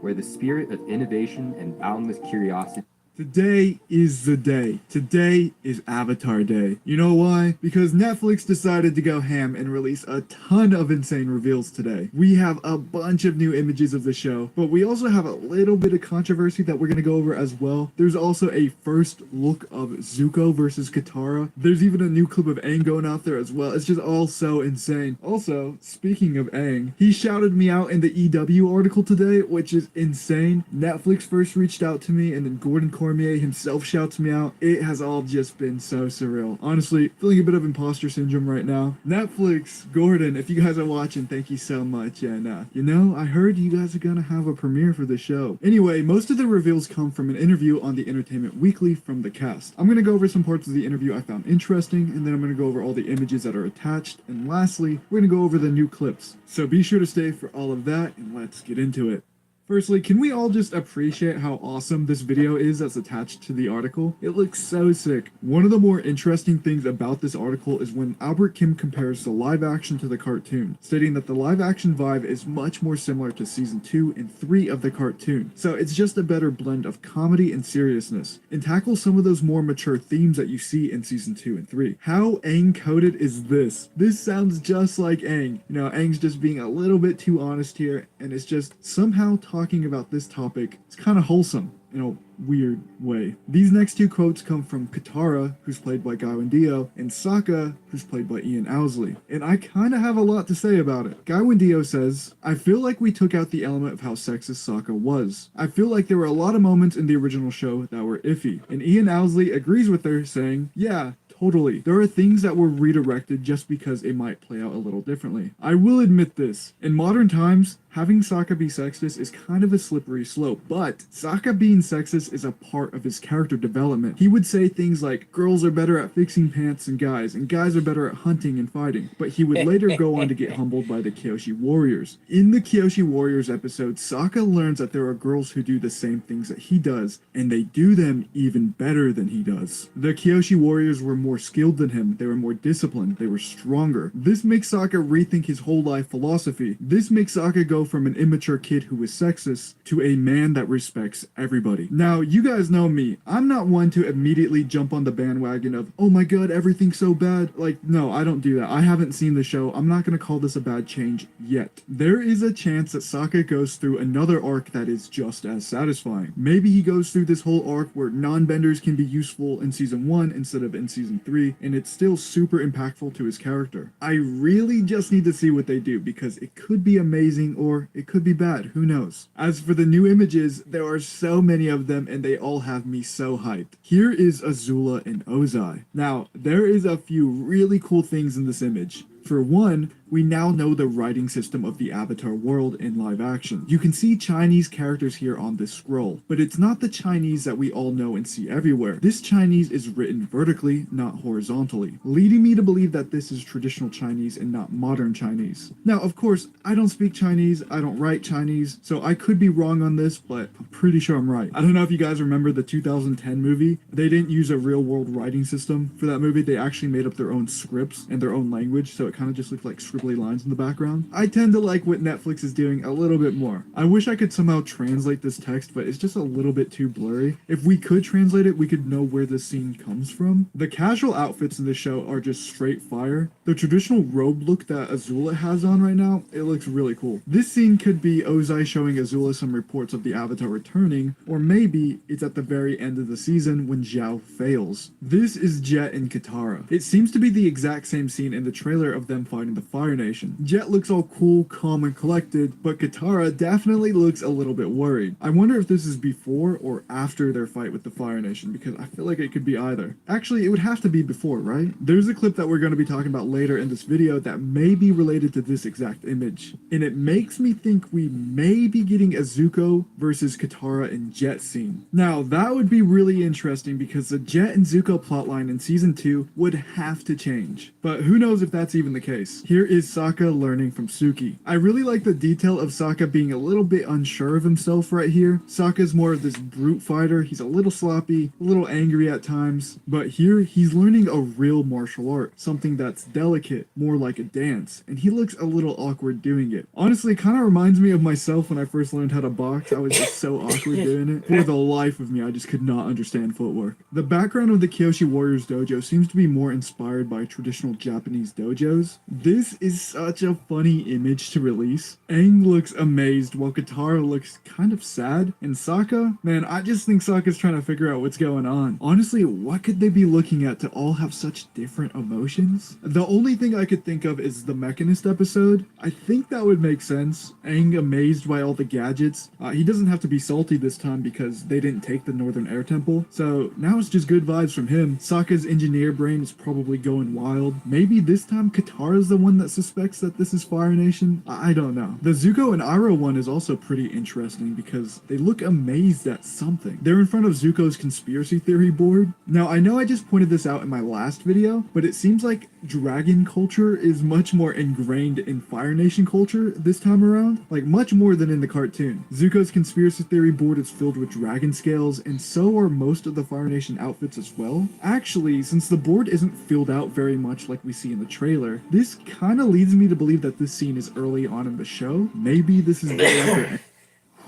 Speaker 9: where the spirit of innovation and boundless curiosity.
Speaker 6: Today is the day. Today is Avatar Day. You know why? Because Netflix decided to go ham and release a ton of insane reveals today. We have a bunch of new images of the show, but we also have a little bit of controversy that we're going to go over as well. There's also a first look of Zuko versus Katara. There's even a new clip of Aang going out there as well. It's just all so insane. Also, speaking of Aang, he shouted me out in the EW article today, which is insane. Netflix first reached out to me, and then Gordon Cormier himself shouts me out. It has all just been so surreal. Honestly, feeling a bit of imposter syndrome right now. Netflix, Gordon, if you guys are watching, thank you so much. And, you know, I heard you guys are gonna have a premiere for the show. Anyway, most of the reveals come from an interview on the Entertainment Weekly from the cast. I'm gonna go over some parts of the interview I found interesting, and then I'm gonna go over all the images that are attached, and lastly, we're gonna go over the new clips. So be sure to stay for all of that, and let's get into it. Firstly, can we all just appreciate how awesome this video is that's attached to the article? It looks so sick. One of the more interesting things about this article is when Albert Kim compares the live action to the cartoon, stating that the live action vibe is much more similar to season 2 and 3 of the cartoon. So it's just a better blend of comedy and seriousness, and tackles some of those more mature themes that you see in season 2 and 3. How Aang coded is this? This sounds just like Aang. You know, Aang's just being a little bit too honest here, and it's just somehow talking about this topic. It's kind of wholesome in a weird way. These next two quotes come from Katara, who's played by Guy Wendio, and Sokka, who's played by Ian Owsley. And I kind of have a lot to say about it. Guy Wendio says, "I feel like we took out the element of how sexist Sokka was. I feel like there were a lot of moments in the original show that were iffy." And Ian Owsley agrees with her, saying, "Yeah, totally. There are things that were redirected just because it might play out a little differently. I will admit this. In modern times, having Sokka be sexist is kind of a slippery slope, but Sokka being sexist is a part of his character development. He would say things like, girls are better at fixing pants than guys, and guys are better at hunting and fighting, but he would later go on to get humbled by the Kyoshi Warriors. In the Kyoshi Warriors episode, Sokka learns that there are girls who do the same things that he does, and they do them even better than he does. The Kyoshi Warriors were more skilled than him, they were more disciplined, they were stronger. This makes Sokka rethink his whole life philosophy. This makes Sokka go from an immature kid who is sexist to a man that respects everybody. Now, you guys know me. I'm not one to immediately jump on the bandwagon of, oh my god, everything's so bad. Like, no, I don't do that. I haven't seen the show. I'm not going to call this a bad change yet. There is a chance that Sokka goes through another arc that is just as satisfying. Maybe he goes through this whole arc where non-benders can be useful in season 1 instead of in season 3, and it's still super impactful to his character. I really just need to see what they do, because it could be amazing or it could be bad, who knows. As for the new images, there are so many of them and they all have me so hyped. Here is Azula and Ozai. Now, there is a few really cool things in this image. For one, we now know the writing system of the Avatar world in live action. You can see Chinese characters here on this scroll, but it's not the Chinese that we all know and see everywhere. This Chinese is written vertically, not horizontally, leading me to believe that this is traditional Chinese and not modern Chinese. Now, of course, I don't speak Chinese, I don't write Chinese, so I could be wrong on this, but I'm pretty sure I'm right. I don't know if you guys remember the 2010 movie. They didn't use a real world writing system for that movie. They actually made up their own scripts and their own language, so it kind of just looked like scribbly lines in the background. I tend to like what Netflix is doing a little bit more. I wish I could somehow translate this text, but it's just a little bit too blurry. If we could translate it, we could know where this scene comes from. The casual outfits in this show are just straight fire. The traditional robe look that Azula has on right now, it looks really cool. This scene could be Ozai showing Azula some reports of the Avatar returning, or maybe it's at the very end of the season when Zhao fails. This is Jet and Katara. It seems to be the exact same scene in the trailer of them fighting the Fire Nation. Jet looks all cool, calm, and collected, but Katara definitely looks a little bit worried. I wonder if this is before or after their fight with the Fire Nation, because I feel like it could be either. Actually, it would have to be before, right? There's a clip that we're going to be talking about later in this video that may be related to this exact image, and it makes me think we may be getting a Zuko versus Katara and Jet scene. Now, that would be really interesting because the Jet and Zuko plotline in season 2 would have to change, but who knows if that's even the case. Here is Sokka learning from Suki. I really like the detail of Sokka being a little bit unsure of himself right here. Sokka's more of this brute fighter. He's a little sloppy, a little angry at times, but here he's learning a real martial art, something that's delicate, more like a dance, and he looks a little awkward doing it. Honestly, it kind of reminds me of myself when I first learned how to box. I was just so awkward doing it. For the life of me, I just could not understand footwork. The background of the Kyoshi Warriors dojo seems to be more inspired by traditional Japanese dojos. This is such a funny image to release. Aang looks amazed while Katara looks kind of sad, and Sokka, man, I just think Sokka's trying to figure out what's going on. Honestly, what could they be looking at to all have such different emotions? The only thing I could think of is the Mechanist episode. I think that would make sense. Aang amazed by all the gadgets. He doesn't have to be salty this time because they didn't take the Northern Air Temple, so now it's just good vibes from him. Sokka's engineer brain is probably going wild. Maybe this time Katara's the one that suspects that this is Fire Nation? I don't know. The Zuko and Iroh one is also pretty interesting because they look amazed at something. They're in front of Zuko's conspiracy theory board. Now, I know I just pointed this out in my last video, but it seems like dragon culture is much more ingrained in Fire Nation culture this time around, like much more than in the cartoon. Zuko's conspiracy theory board is filled with dragon scales, and so are most of the Fire Nation outfits as well. Actually, since the board isn't filled out very much like we see in the trailer, this kind of leads me to believe that this scene is early on in the show. Maybe this is way after.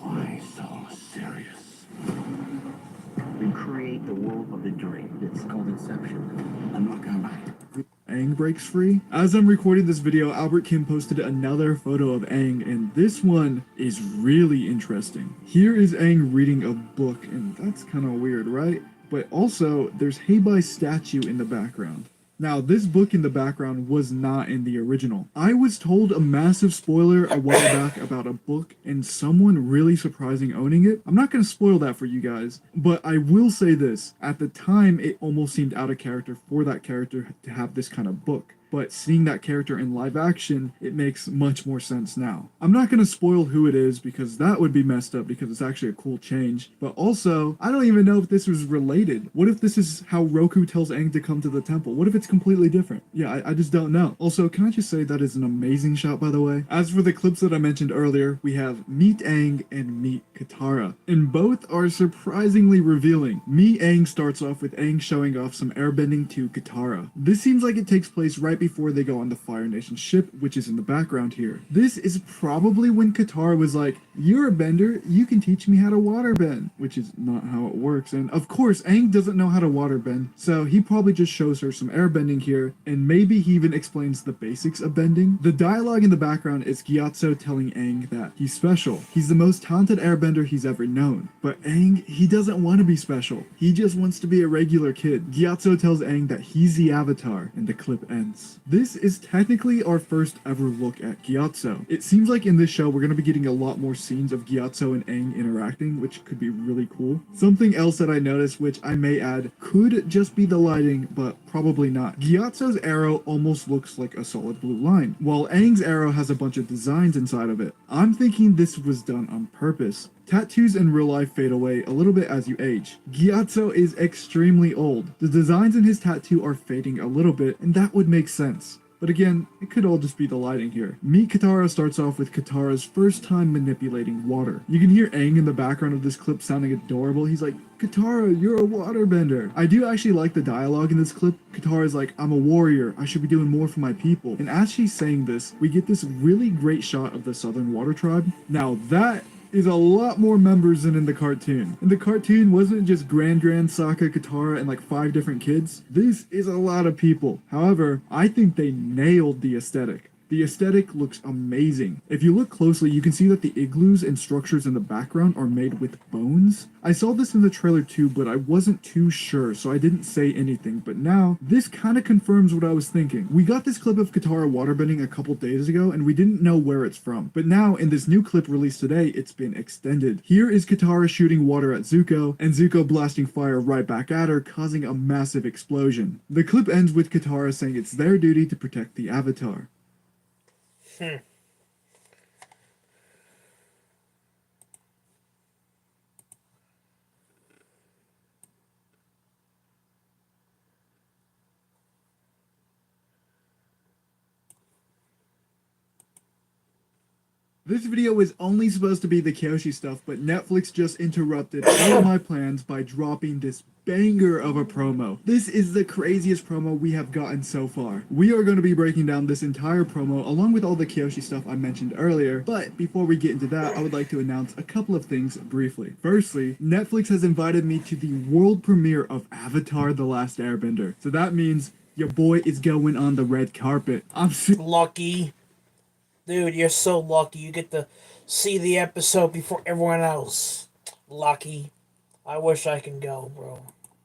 Speaker 7: Why so serious?
Speaker 4: We create the world of the dream.
Speaker 5: It's called Inception. I'm not gonna lie.
Speaker 6: Aang breaks free. As I'm recording this video, Albert Kim posted another photo of Aang, and this one is really interesting. Here is Aang reading a book, and that's kind of weird, right? But also, there's Heibei's statue in the background. Now, this book in the background was not in the original. I was told a massive spoiler a while back about a book and someone really surprising owning it. I'm not going to spoil that for you guys, but I will say this. At the time, it almost seemed out of character for that character to have this kind of book. But seeing that character in live action, it makes much more sense now. I'm not going to spoil who it is because that would be messed up because it's actually a cool change. But also, I don't even know if this was related. What if this is how Roku tells Aang to come to the temple? What if it's completely different? Yeah, I just don't know. Also, can I just say that is an amazing shot, by the way? As for the clips that I mentioned earlier, we have Meet Aang and Meet Katara. And both are surprisingly revealing. Meet Aang starts off with Aang showing off some airbending to Katara. This seems like it takes place right right before they go on the Fire Nation ship, which is in the background here. This is probably when Katara was like, "You're a bender, you can teach me how to waterbend," which is not how it works. And of course, Aang doesn't know how to waterbend, so he probably just shows her some airbending here, and maybe he even explains the basics of bending. The dialogue in the background is Gyatso telling Aang that he's special. He's the most talented airbender he's ever known. But Aang, he doesn't want to be special. He just wants to be a regular kid. Gyatso tells Aang that he's the Avatar, and the clip ends. This is technically our first ever look at Gyatso. It seems like in this show we're going to be getting a lot more scenes of Gyatso and Aang interacting, which could be really cool. Something else that I noticed, which I may add, could just be the lighting, but probably not. Gyatso's arrow almost looks like a solid blue line, while Aang's arrow has a bunch of designs inside of it. I'm thinking this was done on purpose. Tattoos in real life fade away a little bit as you age. Gyatso is extremely old. The designs in his tattoo are fading a little bit, and that would make sense. But again, it could all just be the lighting here. Meet Katara starts off with Katara's first time manipulating water. You can hear Aang in the background of this clip sounding adorable. He's like, "Katara, you're a waterbender." I do actually like the dialogue in this clip. Katara's like, "I'm a warrior, I should be doing more for my people." And as she's saying this, we get this really great shot of the Southern Water Tribe. Now that is a lot more members than in the cartoon. In the cartoon, wasn't it just Grand Sokka, Katara, and like 5 different kids? This is a lot of people. However, I think they nailed the aesthetic. The aesthetic looks amazing. If you look closely, you can see that the igloos and structures in the background are made with bones. I saw this in the trailer too, but I wasn't too sure, so I didn't say anything. But now, this kind of confirms what I was thinking. We got this clip of Katara waterbending a couple days ago, and we didn't know where it's from. But now, in this new clip released today, it's been extended. Here is Katara shooting water at Zuko, and Zuko blasting fire right back at her, causing a massive explosion. The clip ends with Katara saying it's their duty to protect the Avatar. This video is only supposed to be the Kyoshi stuff, but Netflix just interrupted all of my plans by dropping this banger of a promo. This is the craziest promo we have gotten so far. We are going to be breaking down this entire promo along with all the Kyoshi stuff I mentioned earlier, but before we get into that, I would like to announce a couple of things briefly. Firstly, Netflix has invited me to the world premiere of Avatar: The Last Airbender. So that means your boy is going on the red carpet. I'm
Speaker 1: Lucky. Dude, you're so lucky. You get to see the episode before everyone else. Lucky. I wish I can go, bro.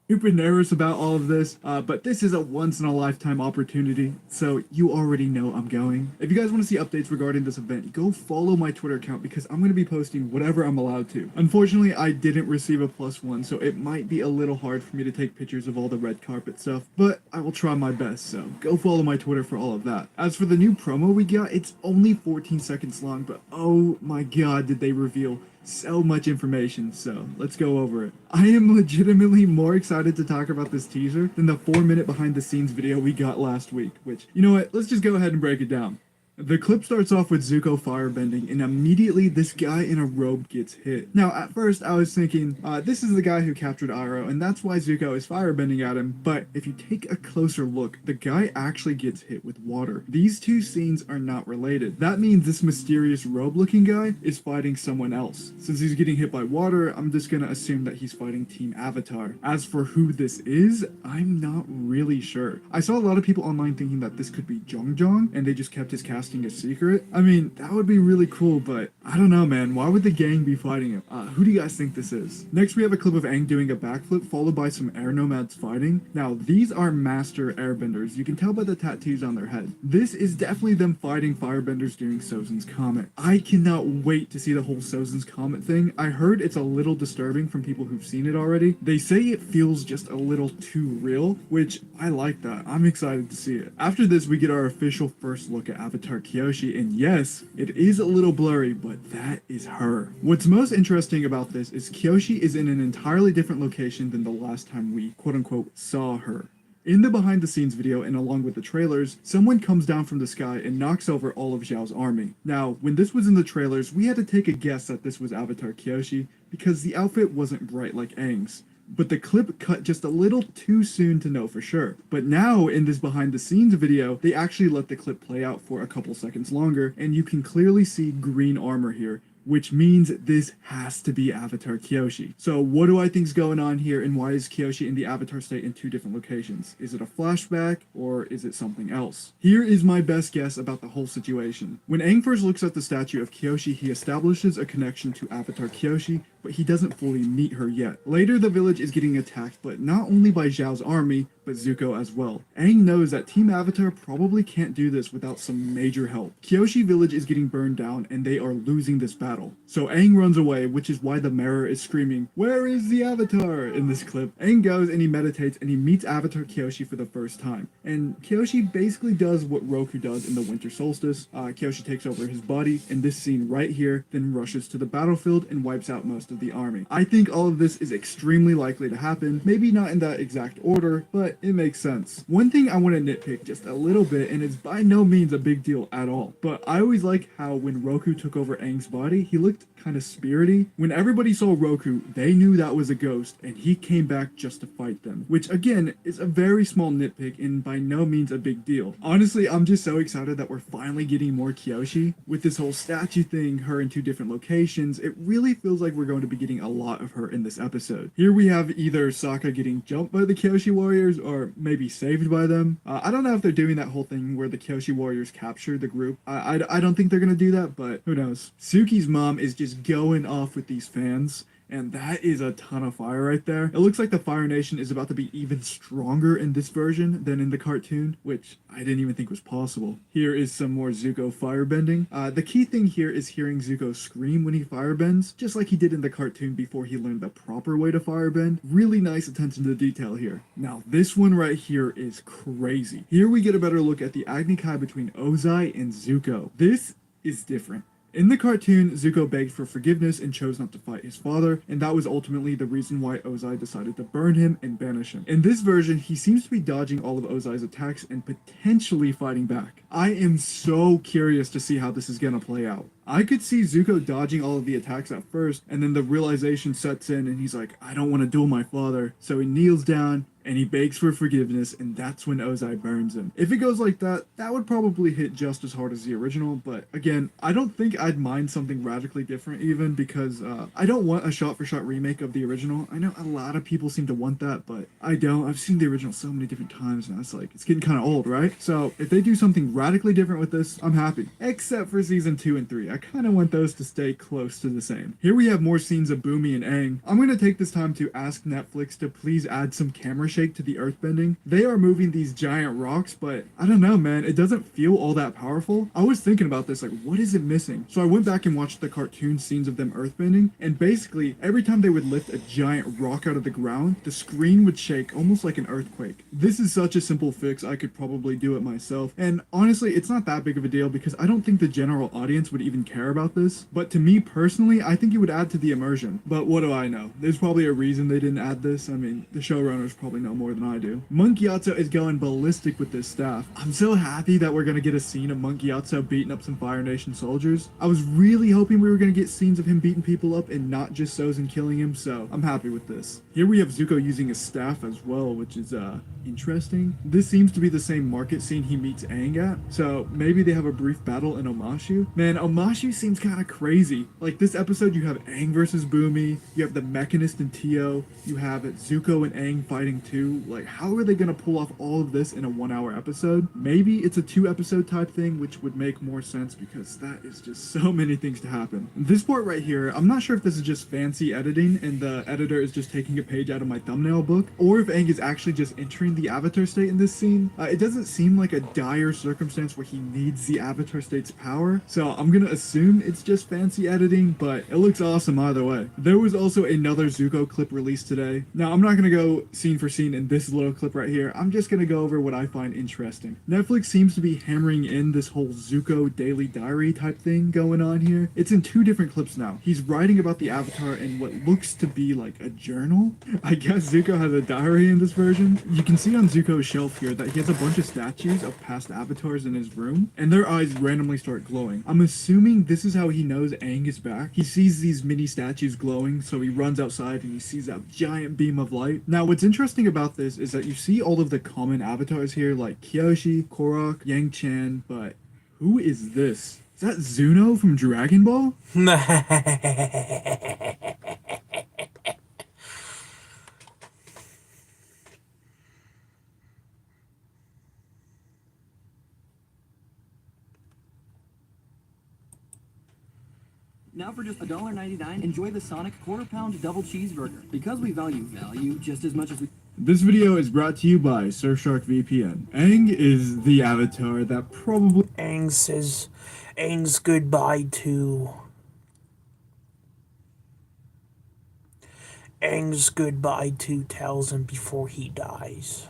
Speaker 6: super nervous about all of this, but this is a once-in-a-lifetime opportunity, so you already know I'm going. If you guys want to see updates regarding this event, go follow my Twitter account because I'm going to be posting whatever I'm allowed to. Unfortunately, I didn't receive a +1, so it might be a little hard for me to take pictures of all the red carpet stuff, but I will try my best, so go follow my Twitter for all of that. As for the new promo we got, it's only 14 seconds long, but oh my god, did they reveal so much information, so let's go over it. I am legitimately more excited to talk about this teaser than the 4-minute behind the scenes video we got last week, which, you know what, let's just go ahead and break it down. The clip starts off with Zuko firebending, and immediately this guy in a robe gets hit. Now, at first, I was thinking, this is the guy who captured Iroh, and that's why Zuko is firebending at him, but if you take a closer look, the guy actually gets hit with water. These two scenes are not related. That means this mysterious robe-looking guy is fighting someone else. Since he's getting hit by water, I'm just gonna assume that he's fighting Team Avatar. As for who this is, I'm not really sure. I saw a lot of people online thinking that this could be Zhong, and they just kept his cast a secret. I mean, that would be really cool, but I don't know, man. Why would the gang be fighting him? Who do you guys think this is? Next, we have a clip of Aang doing a backflip, followed by some air nomads fighting. Now, these are master airbenders. You can tell by the tattoos on their head. This is definitely them fighting firebenders during Sozin's Comet. I cannot wait to see the whole Sozin's Comet thing. I heard it's a little disturbing from people who've seen it already. They say it feels just a little too real, which I like that. I'm excited to see it. After this, we get our official first look at Avatar Kyoshi, and yes, it is a little blurry, but that is her. What's most interesting about this is Kyoshi is in an entirely different location than the last time we quote-unquote saw her. In the behind the scenes video and along with the trailers, someone comes down from the sky and knocks over all of Zhao's army. Now, when this was in the trailers, we had to take a guess that this was Avatar Kyoshi because the outfit wasn't bright like Aang's. but the clip cut just a little too soon to know for sure. But now in this behind the scenes video, they actually let the clip play out for a couple seconds longer, and you can clearly see green armor here, which means this has to be Avatar Kyoshi. So what do I think's going on here, and why is Kyoshi in the Avatar state in two different locations? Is it a flashback, or is it something else? Here is my best guess about the whole situation. When Aang first looks at the statue of Kyoshi, he establishes a connection to Avatar Kyoshi, but he doesn't fully meet her yet. Later, the village is getting attacked, but not only by Zhao's army, but Zuko as well. Aang knows that Team Avatar probably can't do this without some major help. Kyoshi village is getting burned down and they are losing this battle. So Aang runs away, which is why the mirror is screaming, "Where is the Avatar?" in this clip. Aang goes and he meditates and he meets Avatar Kyoshi for the first time. And Kyoshi basically does what Roku does in the winter solstice. Kyoshi takes over his body in this scene right here, then rushes to the battlefield and wipes out most of the army. I think all of this is extremely likely to happen, maybe not in that exact order, but it makes sense. One thing I want to nitpick just a little bit, and it's by no means a big deal at all, but I always like how when Roku took over Aang's body, he looked kind of spirity. When everybody saw Roku, they knew that was a ghost, and he came back just to fight them, which again is a very small nitpick and by no means a big deal. Honestly, I'm just so excited that we're finally getting more Kyoshi. With this whole statue thing, her in two different locations, it really feels like we're going to be getting a lot of her in this episode. Here we have either Sokka getting jumped by the Kyoshi warriors or maybe saved by them. I don't know if they're doing that whole thing where the Kyoshi warriors capture the group. I don't think they're gonna do that, but who knows. Suki's mom is just going off with these fans, and that is a ton of fire right there. It looks like the Fire Nation is about to be even stronger in this version than in the cartoon, which I didn't even think was possible. Here is some more Zuko firebending. The key thing here is hearing Zuko scream when he firebends, just like he did in the cartoon before he learned the proper way to firebend. Really nice attention to detail here. Now, this one right here is crazy. Here we get a better look at the Agni Kai between Ozai and Zuko. This is different. In the cartoon, Zuko begged for forgiveness and chose not to fight his father, and that was ultimately the reason why Ozai decided to burn him and banish him. In this version, he seems to be dodging all of Ozai's attacks and potentially fighting back. I am so curious to see how this is gonna play out. I could see Zuko dodging all of the attacks at first, and then the realization sets in and he's like, I don't want to duel my father. So he kneels down and he begs for forgiveness, and that's when Ozai burns him. If it goes like that, that would probably hit just as hard as the original, but again, I don't think I'd mind something radically different even, because I don't want a shot-for-shot remake of the original. I know a lot of people seem to want that, but I don't. I've seen the original so many different times, and it's getting kind of old, right? So if they do something radically different with this, I'm happy. Except for season 2 and 3. I kind of want those to stay close to the same. Here we have more scenes of Boomy and Aang. I'm going to take this time to ask Netflix to please add some camera shake to the earthbending. They are moving these giant rocks, but I don't know, man, it doesn't feel all that powerful. I was thinking about this, like, what is it missing? So I went back and watched the cartoon scenes of them earthbending, and basically every time they would lift a giant rock out of the ground, the screen would shake almost like an earthquake. This is such a simple fix, I could probably do it myself, and honestly, it's not that big of a deal because I don't think the general audience would even care about this, but to me personally, I think it would add to the immersion. But what do I know? There's probably a reason they didn't add this. I mean, the showrunners probably know more than I do. Monk Gyatso is going ballistic with this staff. I'm so happy that we're gonna get a scene of Monk Gyatso beating up some Fire Nation soldiers. I was really hoping we were gonna get scenes of him beating people up and not just Sozin killing him, so I'm happy with this. Here we have Zuko using a staff as well, which is interesting. This seems to be the same market scene he meets Aang at, so maybe they have a brief battle in Omashu. Man, Omashu seems kind of crazy. Like, this episode you have Aang versus Boomy, you have the Mechanist and Tio, you have Zuko and Aang fighting too. Like, how are they gonna pull off all of this in a 1-hour episode? Maybe it's a 2-episode type thing, which would make more sense because that is just so many things to happen. This part right here, I'm not sure if this is just fancy editing and the editor is just taking a page out of my thumbnail book, or if Aang is actually just entering the Avatar state in this scene. It doesn't seem like a dire circumstance where he needs the Avatar state's power, so I'm gonna assume it's just fancy editing, but it looks awesome either way. There was also another Zuko clip released today. Now, I'm not gonna go scene for scene seen in this little clip right here, I'm just gonna go over what I find interesting. Netflix seems to be hammering in this whole Zuko daily diary type thing going on here. It's in 2 different clips now. He's writing about the Avatar in what looks to be like a journal. I guess Zuko has a diary in this version. You can see on Zuko's shelf here that he has a bunch of statues of past avatars in his room, and their eyes randomly start glowing. I'm assuming this is how he knows Aang is back. He sees these mini statues glowing, so he runs outside and he sees that giant beam of light. Now, what's interesting about this is that you see all of the common avatars here, like Kyoshi, Korok, Yang Chan, but who is this? Is that Zuno from Dragon Ball?
Speaker 10: Now for just $1.99, enjoy the Sonic quarter-pound double cheeseburger. Because we value value just as much as we...
Speaker 6: This video is brought to you by Surfshark VPN. Aang is the avatar that probably...
Speaker 1: Aang says Aang's goodbye to... Aang's goodbye to tells him before he dies.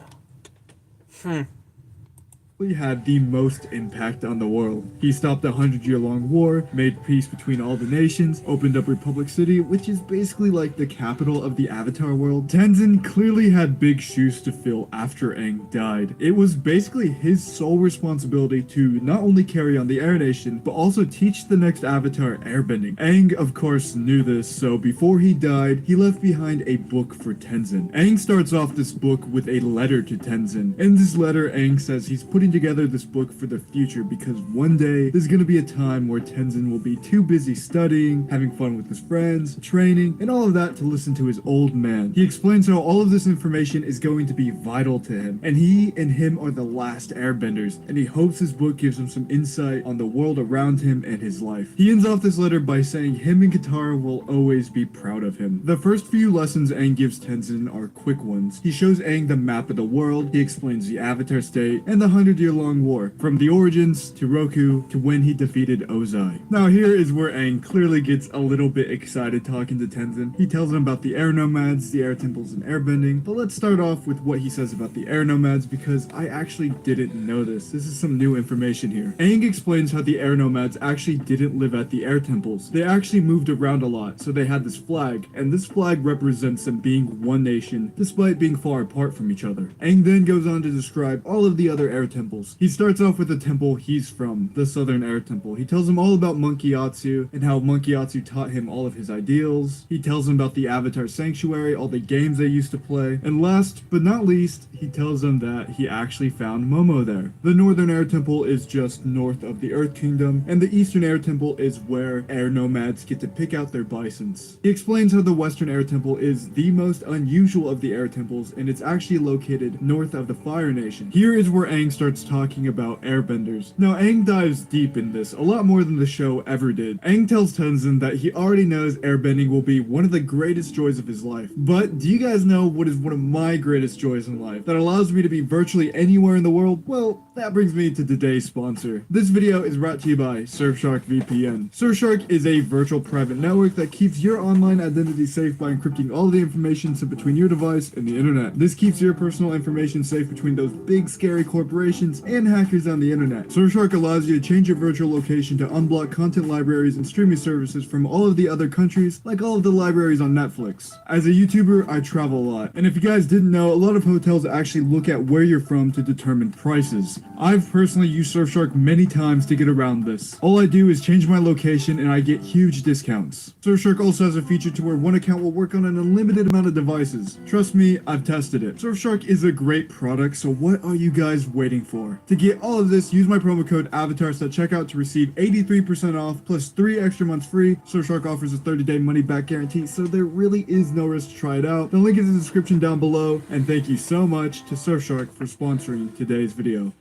Speaker 6: had the most impact on the world. He stopped a 100-year-long war, made peace between all the nations, opened up Republic City, which is basically like the capital of the Avatar world. Tenzin clearly had big shoes to fill after Aang died. It was basically his sole responsibility to not only carry on the Air Nation, but also teach the next Avatar airbending. Aang, of course, knew this, so before he died, he left behind a book for Tenzin. Aang starts off this book with a letter to Tenzin. In this letter, Aang says he's putting together this book for the future because one day there's gonna be a time where Tenzin will be too busy studying, having fun with his friends, training, and all of that to listen to his old man. He explains how all of this information is going to be vital to him, and he and him are the last airbenders, and he hopes his book gives him some insight on the world around him and his life. He ends off this letter by saying him and Katara will always be proud of him. The first few lessons Aang gives Tenzin are quick ones. He shows Aang the map of the world, he explains the Avatar state, and the 100-year-long war, from the origins to Roku to when he defeated Ozai. Now here is where Aang clearly gets a little bit excited talking to Tenzin. He tells him about the air nomads, the air temples, and airbending, but let's start off with what he says about the air nomads because I actually didn't know this. This is some new information here. Aang explains how the air nomads actually didn't live at the air temples. They actually moved around a lot, so they had this flag, and this flag represents them being one nation, despite being far apart from each other. Aang then goes on to describe all of the other air temples. He starts off with the temple he's from, the Southern Air Temple. He tells him all about Monkey Yatsu, and how Monkey Yatsu taught him all of his ideals. He tells him about the Avatar Sanctuary, all the games they used to play, and last but not least, he tells them that he actually found Momo there. The Northern Air Temple is just north of the Earth Kingdom, and the Eastern Air Temple is where air nomads get to pick out their bisons. He explains how the Western Air Temple is the most unusual of the air temples, and it's actually located north of the Fire Nation. Here is where Aang starts talking about airbenders. Now Aang dives deep in this, a lot more than the show ever did. Aang tells Tenzin that he already knows airbending will be one of the greatest joys of his life. But do you guys know what is one of my greatest joys in life that allows me to be virtually anywhere in the world? Well, that brings me to today's sponsor. This video is brought to you by Surfshark VPN. Surfshark is a virtual private network that keeps your online identity safe by encrypting all the information sent between your device and the internet. This keeps your personal information safe between those big scary corporations and hackers on the internet. Surfshark allows you to change your virtual location to unblock content libraries and streaming services from all of the other countries, like all of the libraries on Netflix. As a YouTuber, I travel a lot, and if you guys didn't know, a lot of hotels actually look at where you're from to determine prices. I've personally used Surfshark many times to get around this. All I do is change my location and I get huge discounts. Surfshark also has a feature to where one account will work on an unlimited amount of devices. Trust me, I've tested it. Surfshark is a great product, so what are you guys waiting for? To get all of this, use my promo code AVATARS at checkout to receive 83% off plus 3 extra months free. Surfshark offers a 30-day money-back guarantee, so there really is no risk to try it out. The link is in the description down below, and thank you so much to Surfshark for sponsoring today's video.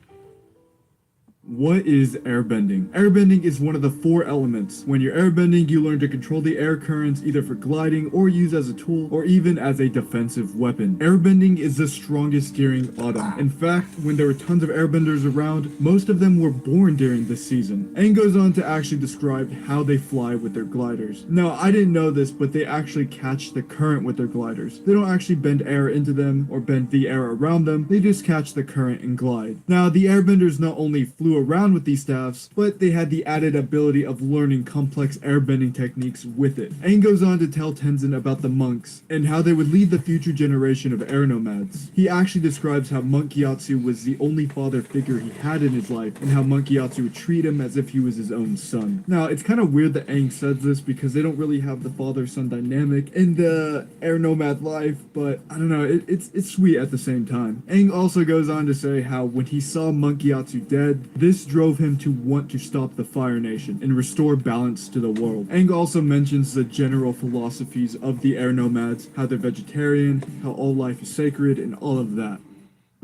Speaker 6: What is airbending? Airbending is one of the 4 elements. When you're airbending, you learn to control the air currents either for gliding or use as a tool or even as a defensive weapon. Airbending is the strongest during autumn. In fact, when there were tons of airbenders around, most of them were born during this season. Aang goes on to actually describe how they fly with their gliders. Now, I didn't know this, but they actually catch the current with their gliders. They don't actually bend air into them or bend the air around them, they just catch the current and glide. Now, the airbenders not only flew around with these staffs, but they had the added ability of learning complex airbending techniques with it. Aang goes on to tell Tenzin about the monks and how they would lead the future generation of air nomads. He actually describes how Monk Gyatso was the only father figure he had in his life and how Monk Gyatso would treat him as if he was his own son. Now, it's kind of weird that Aang says this because they don't really have the father-son dynamic in the air nomad life, but I don't know, it's sweet at the same time. Aang also goes on to say how when he saw Monk Gyatso dead, this drove him to want to stop the Fire Nation and restore balance to the world. Aang also mentions the general philosophies of the air nomads, how they're vegetarian, how all life is sacred, and all of that.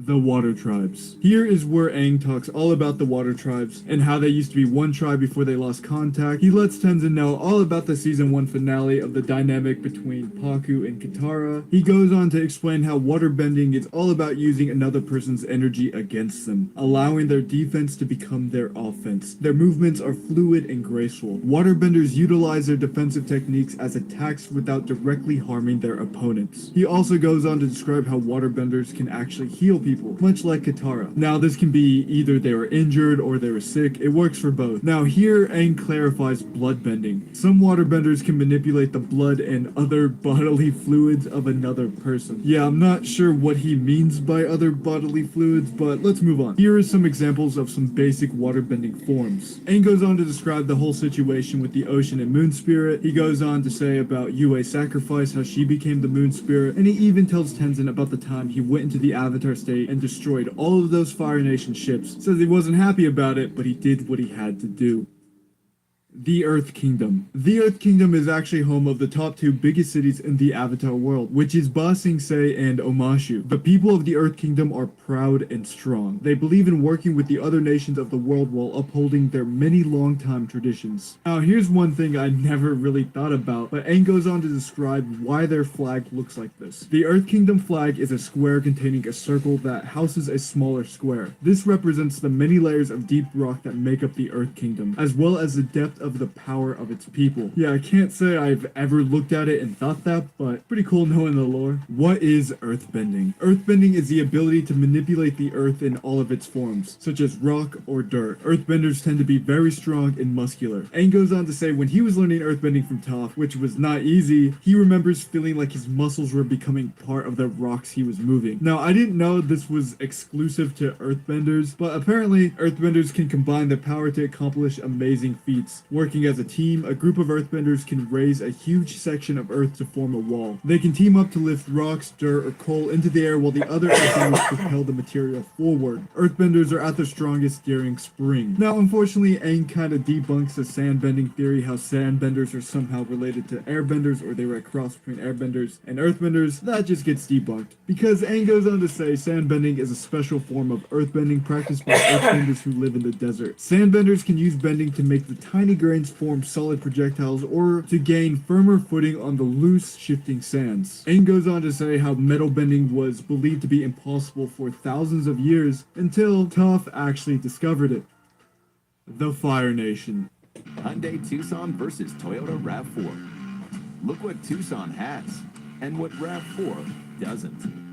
Speaker 6: The Water Tribes. Here is where Aang talks all about the Water Tribes and how they used to be one tribe before they lost contact. He lets Tenzin know all about the season 1 finale of the dynamic between Pakku and Katara. He goes on to explain how waterbending is all about using another person's energy against them, allowing their defense to become their offense. Their movements are fluid and graceful. Waterbenders utilize their defensive techniques as attacks without directly harming their opponents. He also goes on to describe how waterbenders can actually heal people, much like Katara. Now, this can be either they were injured or they were sick. It works for both. Now, here Aang clarifies bloodbending. Some waterbenders can manipulate the blood and other bodily fluids of another person. Yeah, I'm not sure what he means by other bodily fluids, but let's move on. Here are some examples of some basic waterbending forms. Aang goes on to describe the whole situation with the ocean and moon spirit. He goes on to say about Yue's sacrifice, how she became the moon spirit, and he even tells Tenzin about the time he went into the Avatar state and destroyed all of those Fire Nation ships. Says he wasn't happy about it, but he did what he had to do. The Earth Kingdom. The Earth Kingdom is actually home of the top 2 biggest cities in the Avatar world, which is Ba Sing Se and Omashu. The people of the Earth Kingdom are proud and strong. They believe in working with the other nations of the world while upholding their many long-time traditions. Now, here's one thing I never really thought about, but Aang goes on to describe why their flag looks like this. The Earth Kingdom flag is a square containing a circle that houses a smaller square. This represents the many layers of deep rock that make up the Earth Kingdom, as well as the depth of the power of its people. Yeah, I can't say I've ever looked at it and thought that, but pretty cool knowing the lore. What is earthbending? Earthbending is the ability to manipulate the earth in all of its forms, such as rock or dirt. Earthbenders tend to be very strong and muscular. Aang goes on to say when he was learning earthbending from Toph, which was not easy, he remembers feeling like his muscles were becoming part of the rocks he was moving. Now, I didn't know this was exclusive to earthbenders, but apparently earthbenders can combine their power to accomplish amazing feats. Working as a team, a group of earthbenders can raise a huge section of earth to form a wall. They can team up to lift rocks, dirt, or coal into the air while the other earthbenders propel the material forward. Earthbenders are at their strongest during spring. Now, unfortunately, Aang kind of debunks the sandbending theory, how sandbenders are somehow related to airbenders, or they were a cross between airbenders and earthbenders. That just gets debunked. Because Aang goes on to say sandbending is a special form of earthbending practiced by earthbenders who live in the desert. Sandbenders can use bending to make the tiny grains form solid projectiles or to gain firmer footing on the loose, shifting sands. Aang goes on to say how metal bending was believed to be impossible for thousands of years until Toph actually discovered it. The Fire Nation.
Speaker 11: Hyundai Tucson versus Toyota RAV4. Look what Tucson has, and what RAV4 doesn't.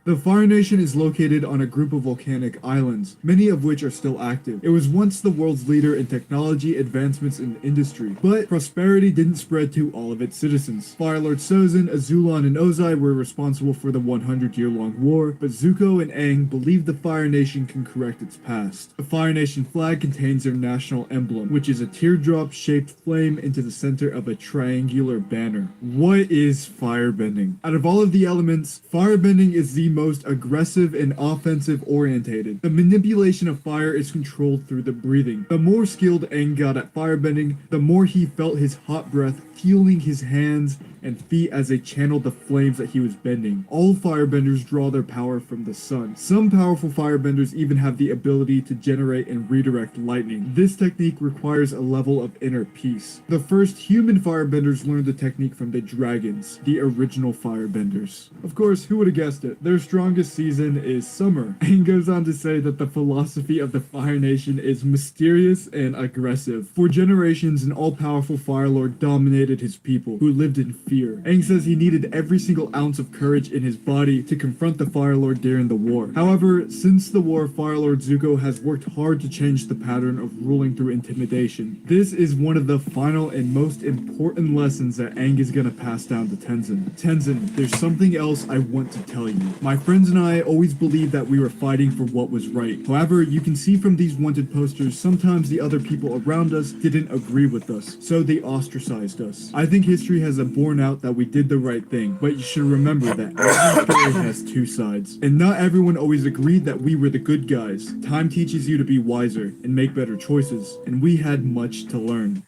Speaker 6: The Fire Nation is located on a group of volcanic islands, many of which are still active. It was once the world's leader in technology, advancements, and industry, but prosperity didn't spread to all of its citizens. Fire Lord Sozin, Azulon, and Ozai were responsible for the 100-year-long war, but Zuko and Aang believe the Fire Nation can correct its past. The Fire Nation flag contains their national emblem, which is a teardrop-shaped flame into the center of a triangular banner. What is firebending? Out of all of the elements, firebending is the most aggressive and offensive orientated. The manipulation of fire is controlled through the breathing. The more skilled Aang got at firebending, the more he felt his hot breath fueling his hands, and feet as they channeled the flames that he was bending. All firebenders draw their power from the sun. Some powerful firebenders even have the ability to generate and redirect lightning. This technique requires a level of inner peace. The first human firebenders learned the technique from the dragons, the original firebenders. Of course, who would have guessed it? Their strongest season is summer, and goes on to say that the philosophy of the Fire Nation is mysterious and aggressive. For generations, an all-powerful Fire Lord dominated his people, who lived in fear. Aang says he needed every single ounce of courage in his body to confront the Fire Lord during the war. However, since the war, Fire Lord Zuko has worked hard to change the pattern of ruling through intimidation. This is one of the final and most important lessons that Aang is gonna pass down to Tenzin. Tenzin, there's something else I want to tell you. My friends and I always believed that we were fighting for what was right. However, you can see from these wanted posters, sometimes the other people around us didn't agree with us, so they ostracized us. I think history has borne out that we did the right thing, but you should remember that every story has two sides, and not everyone always agreed that we were the good guys. Time teaches you to be wiser and make better choices, and we had much to learn.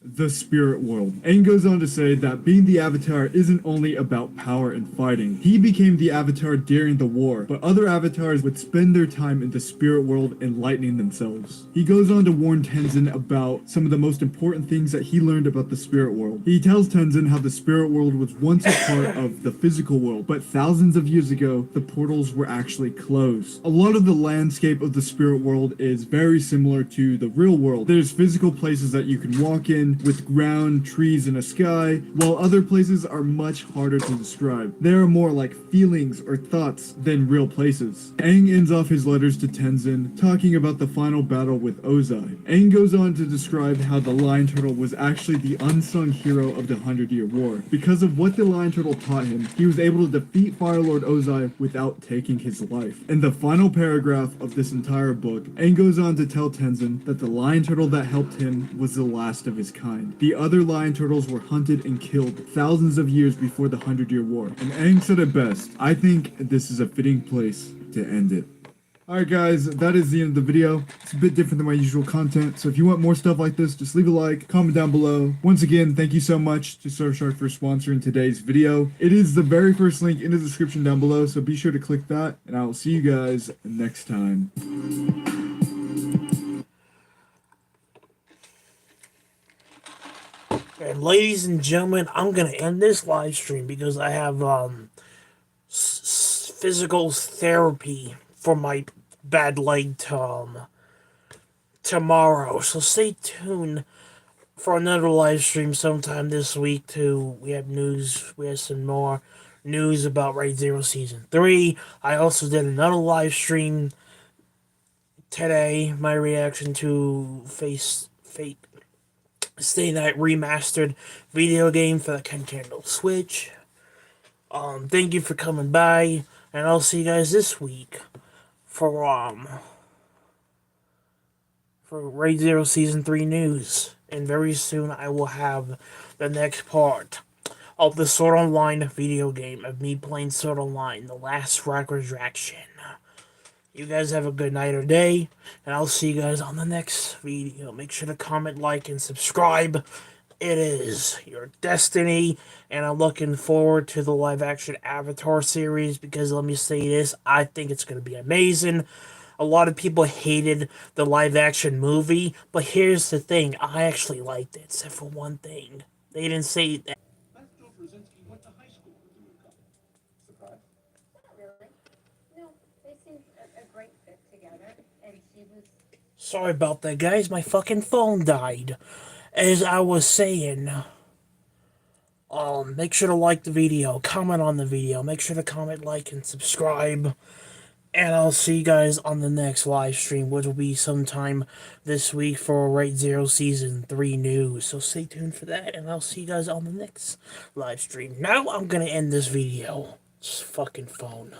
Speaker 6: The spirit world. Aang goes on to say that being the Avatar isn't only about power and fighting. He became the Avatar during the war, but other Avatars would spend their time in the spirit world enlightening themselves. He goes on to warn Tenzin about some of the most important things that he learned about the spirit world. He tells Tenzin how the spirit world was once a part of the physical world, but thousands of years ago, the portals were actually closed. A lot of the landscape of the spirit world is very similar to the real world. There's physical places that you can walk in, with ground, trees, and a sky, while other places are much harder to describe. They are more like feelings or thoughts than real places. Aang ends off his letters to Tenzin talking about the final battle with Ozai. Aang goes on to describe how the Lion Turtle was actually the unsung hero of the 100-Year War. Because of what the Lion Turtle taught him, he was able to defeat Fire Lord Ozai without taking his life. In the final paragraph of this entire book, Aang goes on to tell Tenzin that the Lion Turtle that helped him was the last of his kind. The other lion turtles were hunted and killed thousands of years before the 100-Year War. And Aang said it best. I think this is a fitting place to end it. Alright guys, that is the end of the video. It's a bit different than my usual content, so if you want more stuff like this, just leave a like, comment down below. Once again, thank you so much to Surfshark for sponsoring today's video. It is the very first link in the description down below, so be sure to click that, and I will see you guys next time.
Speaker 1: And ladies and gentlemen, I'm gonna end this live stream because I have physical therapy for my bad leg tomorrow. So stay tuned for another live stream sometime this week too. We have some more news about Raid Zero Season 3. I also did another live stream today, my reaction to Fate Stay Night Remastered video game for the Nintendo Switch. Thank you for coming by, and I'll see you guys this week for Raid Zero Season 3 news. And very soon I will have the next part of the Sword Online video game of me playing Sword Online, the last resurrection. You guys have a good night or day, and I'll see you guys on the next video. Make sure to comment, like, and subscribe. It is your destiny, and I'm looking forward to the live-action Avatar series, because let me say this, I think it's going to be amazing. A lot of people hated the live-action movie, but here's the thing, I actually liked it, except for one thing. They didn't say that. Sorry about that, guys. My fucking phone died. As I was saying, make sure to like the video, comment on the video, make sure to comment, like, and subscribe. And I'll see you guys on the next live stream, which will be sometime this week for Raid Zero Season 3 news. So stay tuned for that, and I'll see you guys on the next live stream. Now I'm gonna end this video. Just fucking phone.